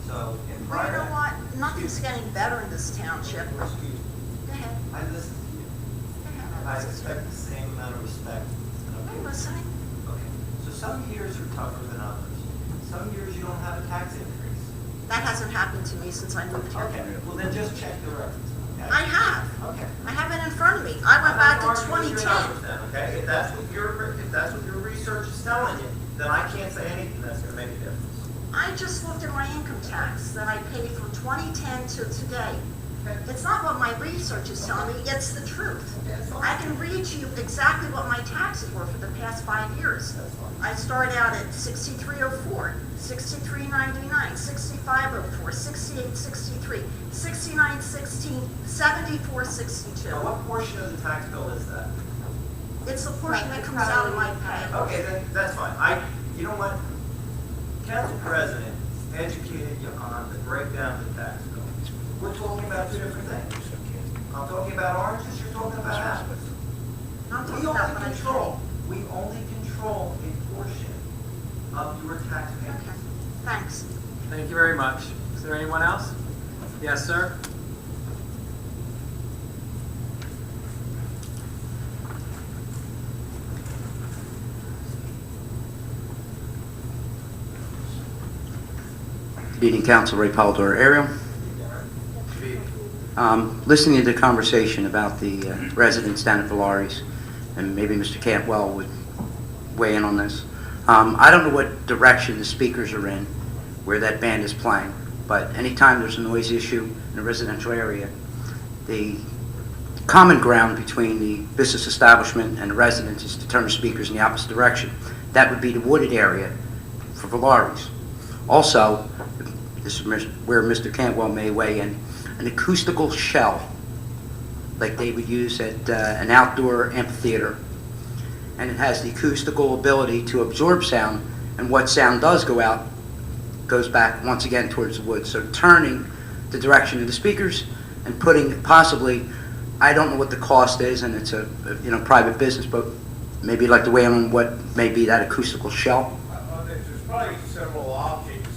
S4: So in
S11: Well, you
S4: prior.
S11: know what? Nothing's getting better in this township.
S4: Excuse me.
S11: Go ahead.
S4: I listen to you.
S11: Go
S4: I
S11: ahead.
S4: expect the same amount of respect.
S11: I'm listening.
S4: Okay. So some years are tougher than others. Some years you don't have a tax increase.
S11: That hasn't happened to me since I moved here.
S4: Okay. Well, then just check the records. Okay?
S11: I have.
S4: Okay.
S11: I have it in front of me. I went back to
S4: I'm not arguing with your
S11: 2010.
S4: numbers then, okay? If that's what your research is telling you, then I can't say anything that's gonna make a difference.
S11: I just looked at my income tax that I paid from 2010 to today. It's not what my research is telling me, it's the truth. I can read to you exactly what my taxes were for the past 5 years. I started out at 6304, 6399, 6504, 6863, 6916, 7462.
S4: Now, what portion of the tax bill is that?
S11: It's the portion that comes out of my pay.
S4: Okay, then, that's fine. You know what? Council President educated you on the breakdown of the tax bill. We're talking about 2 different things. I'm talking about oranges, you're talking about apples.
S11: I'm talking
S4: We
S11: about
S4: only
S11: what I
S4: control a portion of your tax
S11: pay.
S4: payments.
S11: Okay, thanks.
S1: Thank you very much. Is there anyone else? Yes, sir?
S13: Good evening, Council. Ray Paldor, Ariel. Listening to the conversation about the residents down at Valari's, and maybe Mr. Cantwell would weigh in on this. I don't know what direction the speakers are in, where that band is playing, but anytime there's a noise issue in a residential area, the common ground between the business establishment and the residents is to turn the speakers in the opposite direction. That would be the wooded area for Valari's. Also, this is where Mr. Cantwell may weigh in, an acoustical shell, like they would use at an outdoor amphitheater. And it has the acoustical ability to absorb sound, and what sound does go out goes back once again towards the woods. So turning the direction of the speakers and putting possibly, I don't know what the cost is, and it's a private business, but maybe you'd like to weigh in on what may be that acoustical shell.
S8: There's probably several objects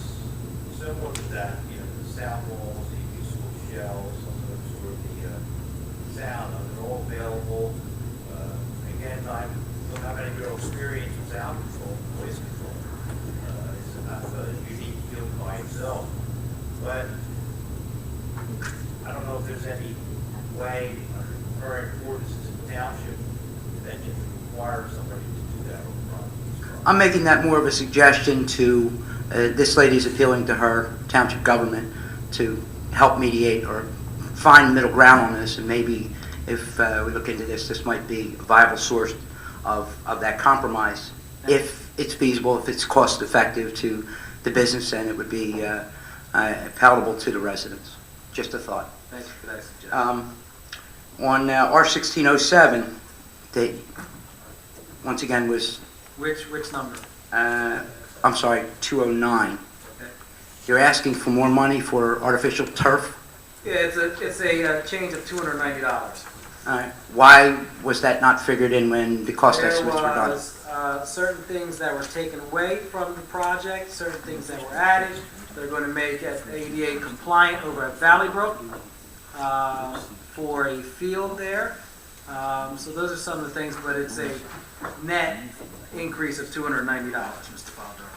S8: similar to that, the sound walls, the acoustical shells, some of those sort of the sound, they're all available. Again, I don't have any real experience with sound control, voice control. It's enough a unique field by itself. But I don't know if there's any way under current ordinances in the township that you can require somebody to do that over.
S13: I'm making that more of a suggestion to, this lady's appealing to her township government to help mediate or find middle ground on this, and maybe if we look into this, this might be a viable source of that compromise, if it's feasible, if it's cost effective to the business, and it would be palatable to the residents. Just a thought.
S1: Thank you for that suggestion.
S13: On R1607, they, once again, was,
S1: Which number?
S13: I'm sorry, 209.
S1: Okay.
S13: You're asking for more money for artificial turf?
S1: Yeah, it's a change of $290.
S13: All right. Why was that not figured in when the cost
S1: There
S13: estimates were done?
S1: was certain things that were taken away from the project, certain things that were added. They're going to make it ADA compliant over at Valley Brook for a field there. So those are some of the things, but it's a net increase of $290, Mr. Faldero.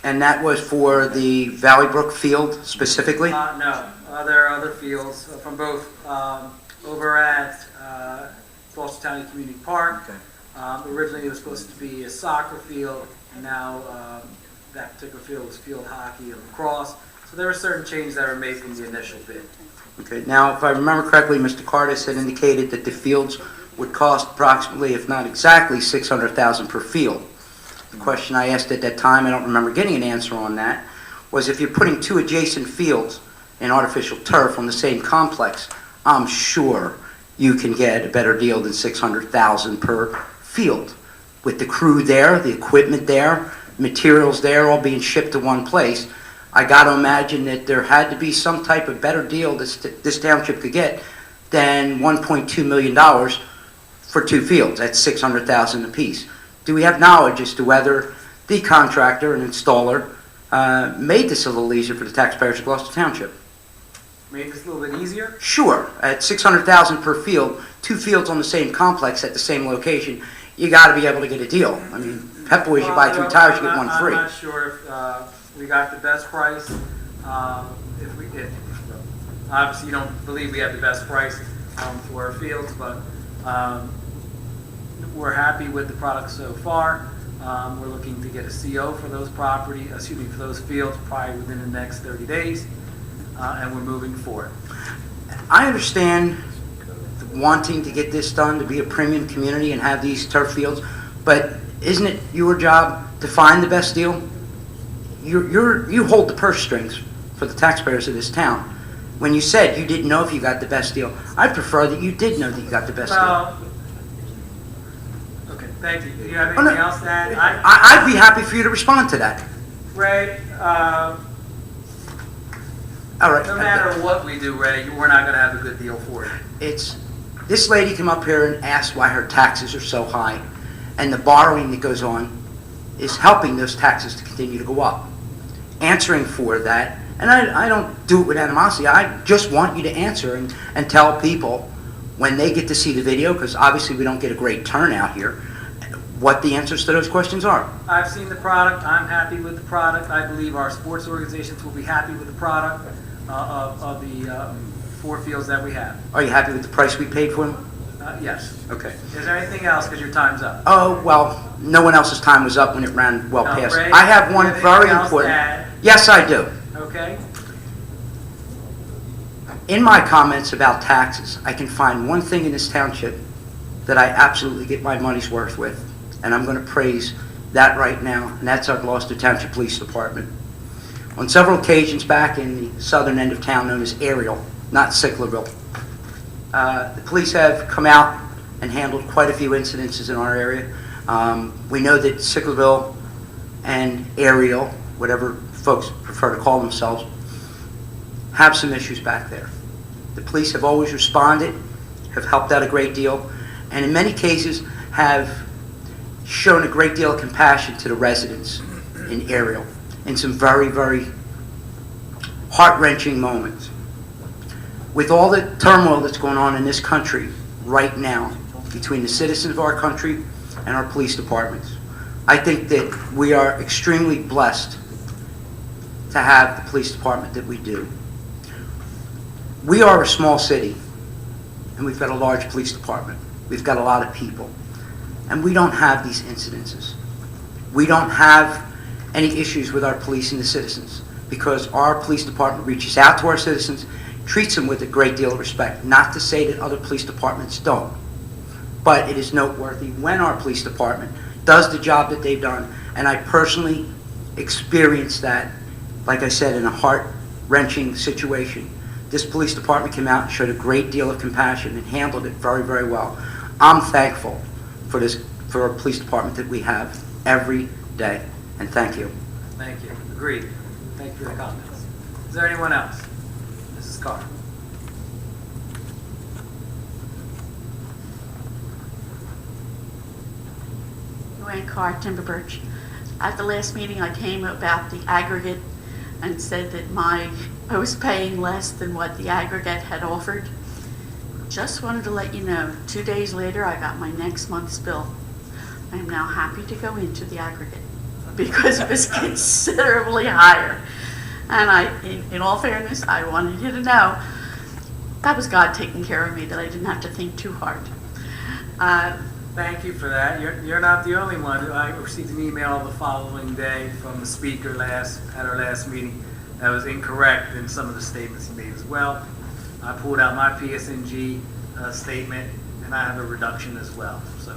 S13: And that was for the Valley Brook field specifically?
S1: No, there are other fields from both over at Gloucester Township Community Park. Originally, it was supposed to be a soccer field, and now that particular field was field hockey and lacrosse. So there were certain changes that were made from the initial bid.
S13: Okay. Now, if I remember correctly, Mr. Cardis had indicated that the fields would cost approximately, if not exactly, $600,000 per field. The question I asked at that time, I don't remember getting an answer on that, was if you're putting two adjacent fields in artificial turf on the same complex, I'm sure you can get a better deal than $600,000 per field. With the crew there, the equipment there, materials there, all being shipped to one place, I got to imagine that there had to be some type of better deal this township could get than $1.2 million for two fields. That's $600,000 apiece. Do we have knowledge as to whether the contractor and installer made this a little easier for the taxpayers of Gloucester Township?
S1: Made this a little bit easier?
S13: Sure. At $600,000 per field, two fields on the same complex at the same location, you got to be able to get a deal. I mean, Pep Boys, you buy 3 tires, you get one free.
S1: I'm not sure if we got the best price. If obviously you don't believe we have the best price for our fields, but we're happy with the product so far. We're looking to get a CO for those for those fields probably within the next 30 days, and we're moving forward.
S13: I understand wanting to get this done, to be a premium community and have these turf fields, but isn't it your job to find the best deal? You hold the purse strings for the taxpayers of this town. When you said you didn't know if you got the best deal, I prefer that you did know that you got the best deal.
S1: Okay, thank you. Do you have anything else to add?
S13: I'd be happy for you to respond to that.
S1: Ray,
S13: All right.
S1: no matter what we do, Ray, we're not going to have a good deal for you.
S13: This lady came up here and asked why her taxes are so high, and the borrowing that goes on is helping those taxes to continue to go up. Answering for that, and I don't do it with animosity, I just want you to answer and tell people when they get to see the video, because obviously we don't get a great turnout here, what the answers to those questions are.
S1: I've seen the product. I'm happy with the product. I believe our sports organizations will be happy with the product of the 4 fields that we have.
S13: Are you happy with the price we paid for them?
S1: Yes.
S13: Okay.
S1: Is there anything else, because your time's up?
S13: Oh, well, no one else's time was up when it ran well past.
S1: Ray,
S13: I have one
S1: do you have
S13: very
S1: anything else to
S13: important.
S1: add?
S13: Yes, I do.
S1: Okay.
S13: In my comments about taxes, I can find one thing in this township that I absolutely get my money's worth with, and I'm going to praise that right now, and that's our Gloucester Township Police Department. On several occasions back in the southern end of town known as Ariel, not Sicklerville, the police have come out and handled quite a few incidences in our area. We know that Sicklerville and Ariel, whatever folks prefer to call themselves, have some issues back there. The police have always responded, have helped out a great deal, and in many cases have shown a great deal of compassion to the residents in Ariel in some very, very heart-wrenching moments. With all the turmoil that's going on in this country right now between the citizens of our country and our police departments, I think that we are extremely blessed to have the police department that we do. We are a small city, and we've got a large police department. We've got a lot of people, and we don't have these incidences. We don't have any issues with our police and the citizens because our police department reaches out to our citizens, treats them with a great deal of respect. Not to say that other police departments don't, but it is noteworthy when our police department does the job that they've done, and I personally experienced that, like I said, in a heart-wrenching situation. This police department came out and showed a great deal of compassion and handled it very, very well. I'm thankful for our police department that we have every day, and thank you.
S1: Thank you. Agreed. Thank you for the comments. Is there anyone else? Mrs. Carr.
S14: Luann Carr, Timber Birch. At the last meeting, I came about the aggregate and said that I was paying less than what the aggregate had offered. Just wanted to let you know, 2 days later, I got my next month's bill. I am now happy to go into the aggregate because it was considerably higher. And in all fairness, I wanted you to know that was God taking care of me, that I didn't have to think too hard.
S1: Thank you for that. You're not the only one. I received an email the following day from the speaker at our last meeting that was incorrect in some of the statements he made as well. I pulled out my PSNG statement, and I have a reduction as well. So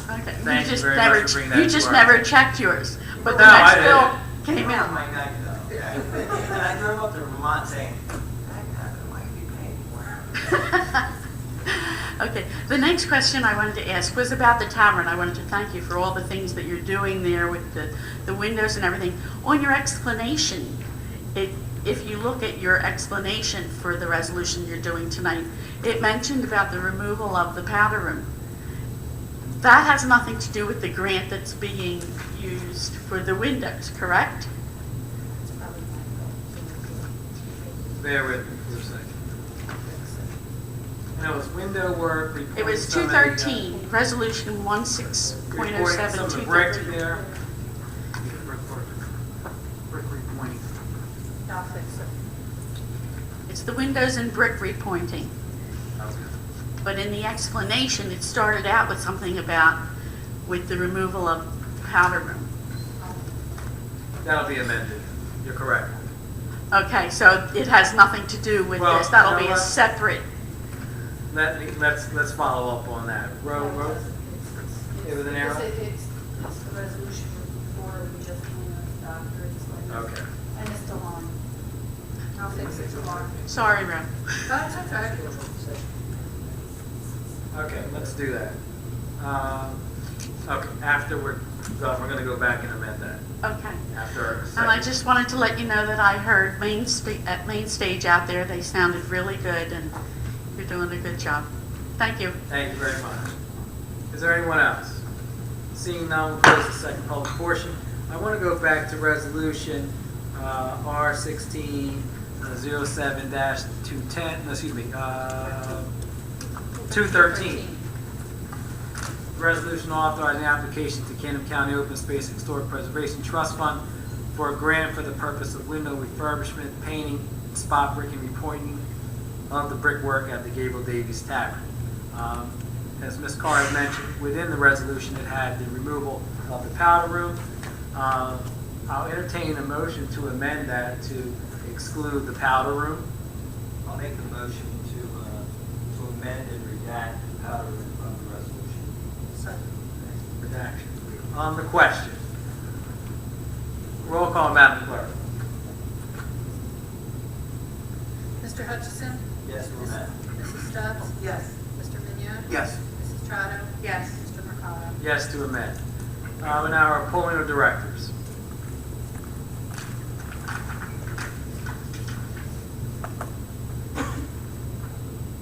S14: Okay.
S1: thank you very much for bringing that
S14: You
S1: to
S14: just
S1: our
S14: never
S1: attention.
S14: checked yours, but the
S1: No,
S14: next
S1: I
S14: bill
S1: didn't.
S14: came
S4: Around
S14: in.
S4: my neck though. And I drove up to Vermont saying, I might be paying more.
S14: Okay, the next question I wanted to ask was about the tavern. I wanted to thank you for all the things that you're doing there with the windows and everything. On your explanation, if you look at your explanation for the resolution you're doing tonight, it mentioned about the removal of the powder room. That has nothing to do with the grant that's being used for the windows, correct?
S1: Bear with me for a second. And it was window work.
S14: It was
S1: reporting some of the,
S14: 213, resolution
S1: reporting
S14: 16.07,
S1: some of the brick
S14: 213.
S1: there. Brick repointing.
S3: I'll fix it.
S14: It's the windows and brick repointing.
S1: That was good.
S14: But in the explanation, it started out with something about with the removal of powder room.
S1: That'll be amended. You're correct.
S14: Okay, so it has nothing to do with
S1: Well,
S14: this. That'll
S1: you know
S14: be a
S1: what?
S14: separate.
S1: Let's follow up on that. Row. It was an error?
S3: It's the resolution before we just after it's like.
S1: Okay.
S3: And it's still on. I'll fix it tomorrow.
S14: Sorry, Ro.
S3: That's okay.
S1: Okay, let's do that. Okay, after we're done, we're gonna go back and amend that.
S14: Okay.
S1: After our
S14: And I
S1: second.
S14: just wanted to let you know that I heard at main stage out there, they sounded really good, and you're doing a good job. Thank you.
S1: Thank you very much. Is there anyone else? Seeing none, we'll close the second public portion. I want to go back to resolution R1607-210, no, excuse me, 213. Resolution authorizing application to Cannon County Open Space and Historic Preservation Trust Fund for a grant for the purpose of window refurbishment, painting, spot brick and repointing of the brickwork at the Gable Davies Tavern. As Ms. Carr had mentioned, within the resolution, it had the removal of the powder room. I'll entertain a motion to amend that to exclude the powder room.
S4: I'll make the motion to amend and redact the powder room from the resolution.
S1: Redaction. On the question. Roll call, Madam Clerk.
S3: Mr. Hutchison?
S4: Yes, we're met.
S3: Mrs. Stubbs?
S10: Yes.
S3: Mr. Mignot?
S13: Yes.
S3: Mrs. Trotta?
S11: Yes.
S3: Mr. Mercado?
S1: Yes to amend. And now our appointment of directors.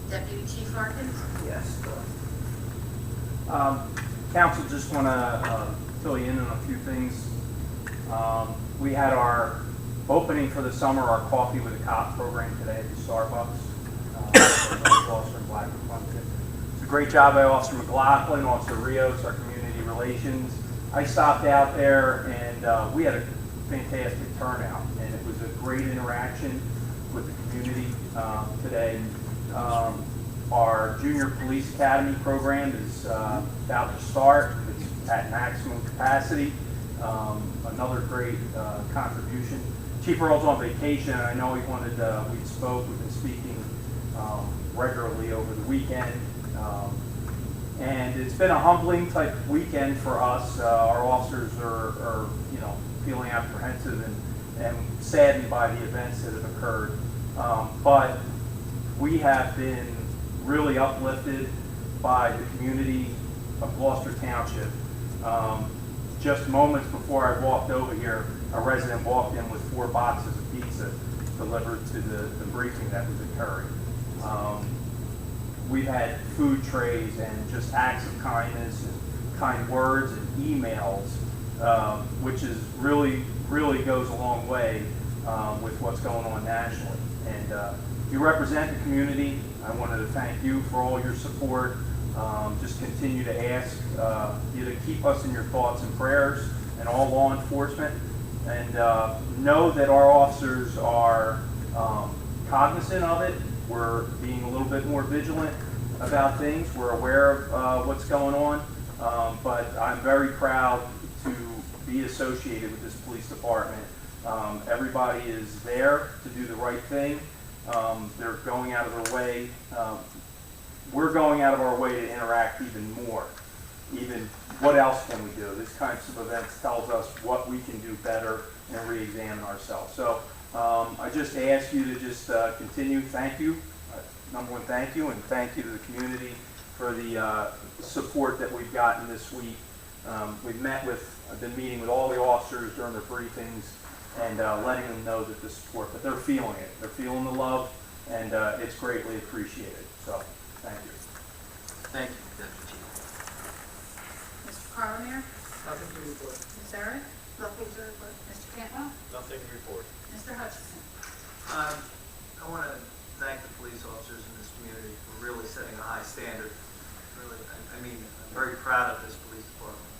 S3: Deputy Chief Harkins?
S2: Yes. Council, just want to fill you in on a few things. We had our opening for the summer, our Coffee with a Cop program today at the Starbucks. Gloucester and Blackwood funded it. It's a great job by Officer McLaughlin, Officer Rios, our community relations. I stopped out there and we had a fantastic turnout, and it was a great interaction with the community today. Our Junior Police Academy program is about to start. It's at maximum capacity. Another great contribution. Chief Earl's on vacation, and I know he wanted, we've been speaking regularly over the weekend. And it's been a humbling type weekend for us. Our officers are feeling apprehensive and saddened by the events that have occurred. But we have been really uplifted by the community of Gloucester Township. Just moments before I walked over here, a resident walked in with 4 boxes of pizza delivered to the briefing that was occurring. We've had food trays and just acts of kindness and kind words and emails, which is really goes a long way with what's going on nationally. And you represent the community. I wanted to thank you for all your support. Just continue to ask you to keep us in your thoughts and prayers, and all law enforcement. And know that our officers are cognizant of it. We're being a little bit more vigilant about things. We're aware of what's going on. But I'm very proud to be associated with this police department. Everybody is there to do the right thing. They're going out of their way. We're going out of our way to interact even more. Even what else can we do? This kinds of events tells us what we can do better and re-examine ourselves. So I just ask you to just continue. Thank you. Number one, thank you, and thank you to the community for the support that we've gotten this week. I've been meeting with all the officers during their briefings and letting them know that the support, but they're feeling it. They're feeling the love, and it's greatly appreciated. So, thank you.
S1: Thank you, Deputy Chief.
S3: Mr. Carlemere?
S6: Nothing to report.
S3: Ms. Eric?
S11: Nothing to report.
S3: Mr. Cantwell?
S8: Nothing to report.
S3: Mr. Hutchison?
S4: I want to thank the police officers in this community for really setting a high standard. Really, I mean, I'm very proud of this police department,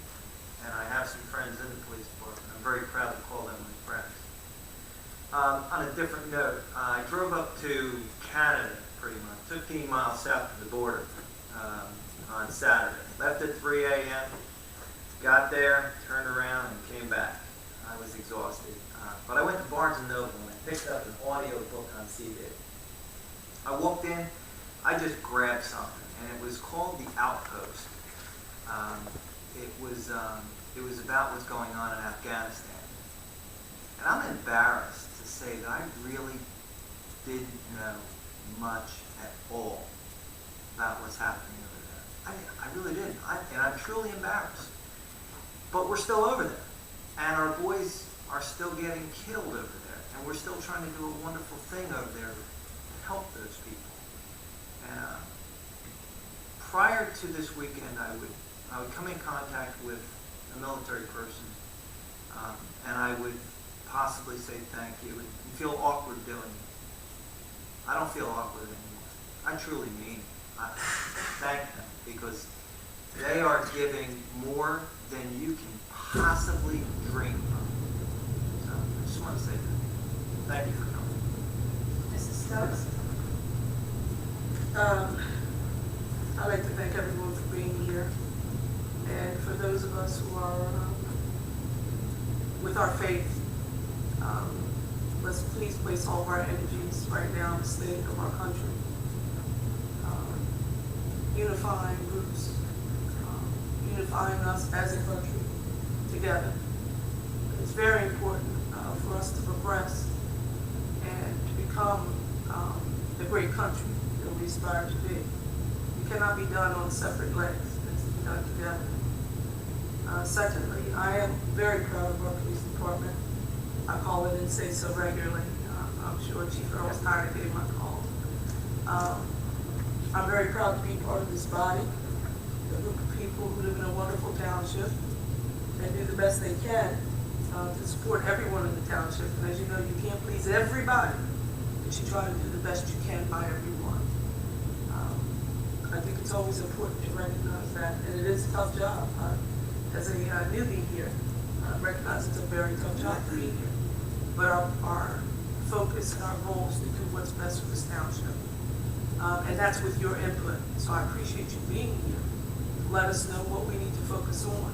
S4: and I have some friends in the police department. I'm very proud to call them my friends. On a different note, I drove up to Canada, pretty much, 15 miles south of the border on Saturday. Left at 3 a.m., got there, turned around, and came back. I was exhausted. But I went to Barnes & Noble, and I picked up an audio book on CD. I walked in, I just grabbed something, and it was called The Outpost. It was about what's going on in Afghanistan. And I'm embarrassed to say that I really didn't know much at all about what's happening over there. I really didn't, and I'm truly embarrassed. But we're still over there, and our boys are still getting killed over there, and we're still trying to do a wonderful thing over there to help those people. And prior to this weekend, I would come in contact with a military person, and I would possibly say thank you and feel awkward doing it. I don't feel awkward anymore. I truly mean it. I thank them because they are giving more than you can possibly dream of. So I just want to say that. Thank you for coming.
S3: Mrs. Stokes?
S15: I'd like to thank everyone for being here, and for those of us who are with our faith, let's please place all of our energies right now in the state of our country. Unifying groups, unifying us as a country together. It's very important for us to progress and to become the great country that we aspire to be. It cannot be done on separate legs. It has to be done together. Secondly, I am very proud of our police department. I call it and say so regularly. I'm sure Chief Earl is tired of getting my calls. I'm very proud to be part of this body, a group of people who live in a wonderful township and do the best they can to support everyone in the township. And as you know, you can't please everybody, but you try to do the best you can by everyone. I think it's always important to recognize that, and it is a tough job. As a newbie here, I recognize it's a very tough job to be here. But our focus and our goal is to do what's best for this township. And that's with your input. So I appreciate you being here. Let us know what we need to focus on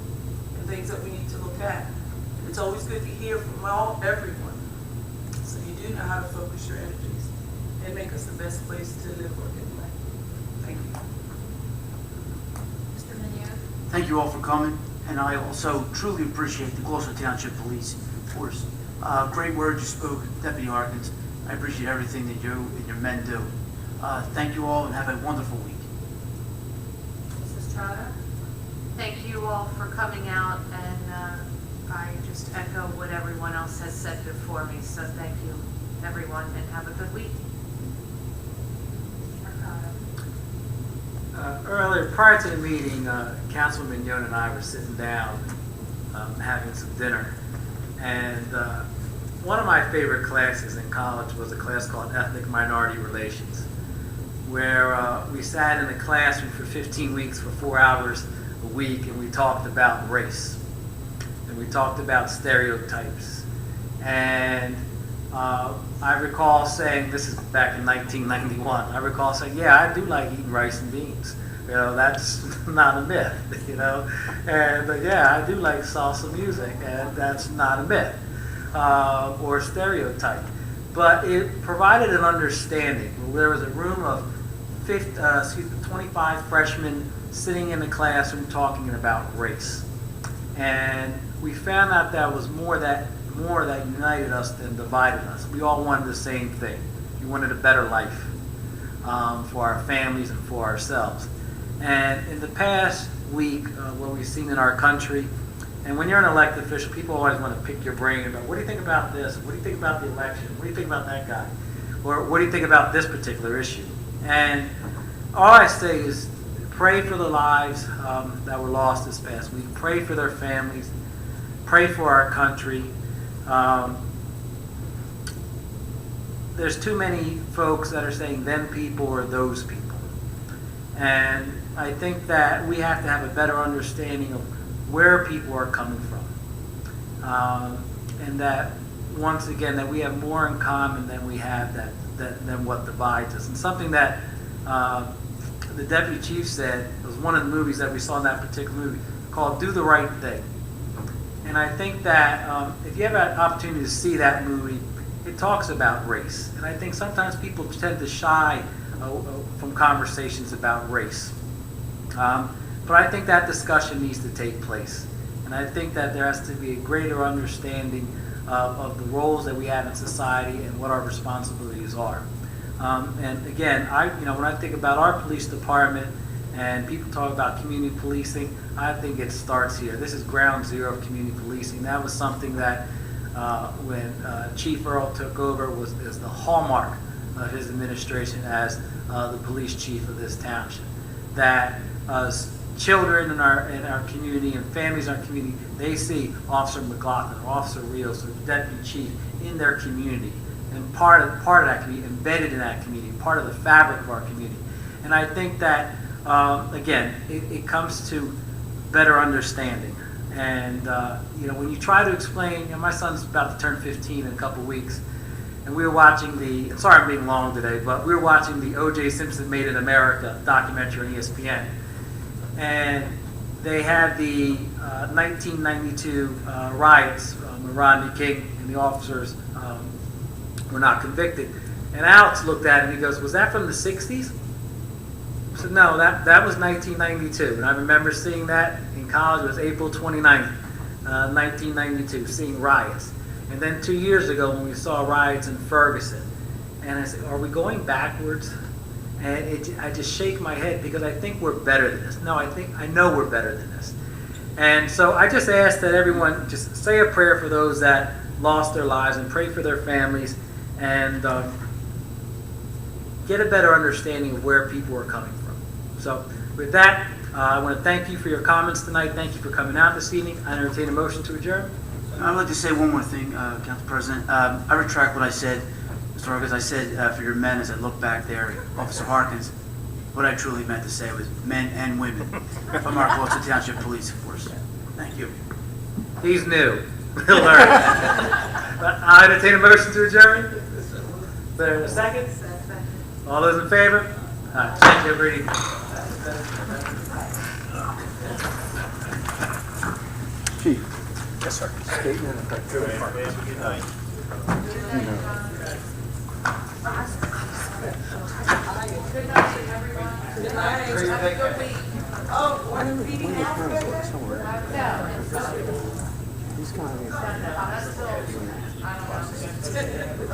S15: and things that we need to look at. And it's always good to hear from everyone. So you do know how to focus your energies and make us the best place to live, work, and play. Thank you.
S3: Mr. Minio?
S16: Thank you all for coming, and I also truly appreciate the Gloucester Township Police Force. Great words you spoke, Deputy Harkins. I appreciate everything that you and your men do. Thank you all, and have a wonderful week.
S3: Mrs. Trotter?
S5: Thank you all for coming out, and I just echo what everyone else has said before me, so thank you, everyone, and have a good week.
S3: Mercado?
S1: Earlier, prior to the meeting, Councilman Mignon and I were sitting down having some dinner. And one of my favorite classes in college was a class called Ethnic Minority Relations, where we sat in a classroom for 15 weeks for 4 hours a week, and we talked about race. And we talked about stereotypes. And I recall saying, this is back in 1991, I recall saying, yeah, I do like eating rice and beans. You know, that's not a myth, you know. And yeah, I do like salsa music, and that's not a myth or stereotype. But it provided an understanding. There was a room of 25 freshmen sitting in the classroom talking about race. And we found out that was more that united us than divided us. We all wanted the same thing. We wanted a better life for our families and for ourselves. And in the past week, what we've seen in our country, and when you're an elected official, people always want to pick your brain about, what do you think about this? What do you think about the election? What do you think about that guy? Or what do you think about this particular issue? And all I say is pray for the lives that were lost this past week. Pray for their families. Pray for our country. There's too many folks that are saying them people or those people. And I think that we have to have a better understanding of where people are coming from. And that, once again, that we have more in common than we have than what divides us. And something that the deputy chief said, it was one of the movies that we saw in that particular movie, called Do the Right Thing. And I think that if you have an opportunity to see that movie, it talks about race. And I think sometimes people tend to shy from conversations about race. But I think that discussion needs to take place. And I think that there has to be a greater understanding of the roles that we have in society and what our responsibilities are. And again, when I think about our police department and people talk about community policing, I think it starts here. This is ground zero of community policing. That was something that when Chief Earl took over is the hallmark of his administration as the police chief of this township. That children in our community and families in our community, they see Officer McLaughlin or Officer Rios or the deputy chief in their community and part of that community, embedded in that community, part of the fabric of our community. And I think that, again, it comes to better understanding. And, when you try to explain, my son's about to turn 15 in a couple weeks, and we were watching sorry I'm being long today, but we were watching the O.J. Simpson Made in America documentary on ESPN. And they had the 1992 riots when Rodney King and the officers were not convicted. And Alex looked at it and he goes, was that from the 60s? I said, no, that was 1992. And I remember seeing that in college. It was April 29th, 1992, seeing riots. And then 2 years ago when we saw riots in Ferguson. And I said, are we going backwards? And I just shake my head because I think we're better than this. No, I know we're better than this. And so I just ask that everyone just say a prayer for those that lost their lives and pray for their families and get a better understanding of where people are coming from. So with that, I want to thank you for your comments tonight. Thank you for coming out this evening. I entertain a motion to adjourn.
S16: I'd like to say one more thing, Council President. I retract what I said, Mr. Harkins. I said for your men, as I look back there, Officer Harkins, what I truly meant to say was men and women from our Gloucester Township Police Force. Thank you.
S1: He's new. He'll learn. I entertain a motion to adjourn. Is there a second? All those in favor? Thank you, everybody.
S2: Chief. Yes, sir. Statement of
S8: Good night.
S15: Good night, everyone. Good night. Have a good week. Oh, what are feeding now?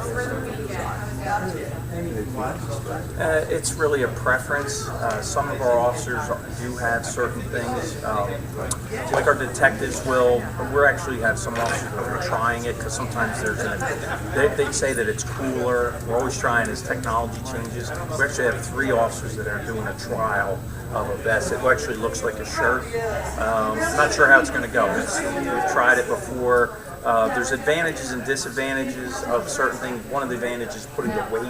S15: Over the weekend.
S2: It's really a preference. Some of our officers do have certain things, like our detectives we're actually have some officers that are trying it because sometimes they say that it's cooler. We're always trying as technology changes. We actually have 3 officers that are doing a trial of a vest. It actually looks like a shirt. Not sure how it's going to go. We've tried it before. There's advantages and disadvantages of certain things. One of the advantages is putting the weight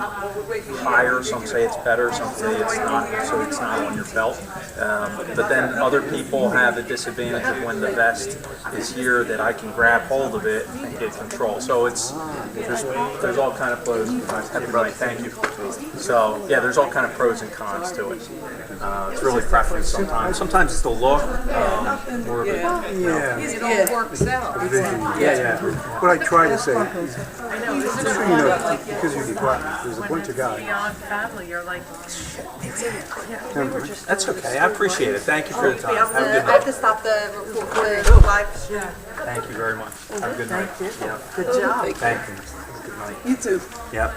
S2: higher. Some say it's better, some say it's not, so it's not on your belt. But then other people have the disadvantage of when the vest is here that I can grab hold of it and get control. So there's all kind of pros and cons. Happy birthday, thank you. So yeah, there's all kind of pros and cons to it. It's really preference sometimes. Sometimes it's the look. More of it,
S5: It all works out.
S17: Yeah. What I try to say, just so you know, because you're black, there's a bunch of guys.
S5: Beyond family, you're like,
S2: That's okay. I appreciate it. Thank you for your time. Have a good
S12: I have
S2: night.
S12: to stop the recording live.
S2: Thank you very much. Have a good night.
S10: Thank you.
S2: Yeah.
S10: Good job.
S2: Thank you. Good night.
S10: You too.
S2: Yep.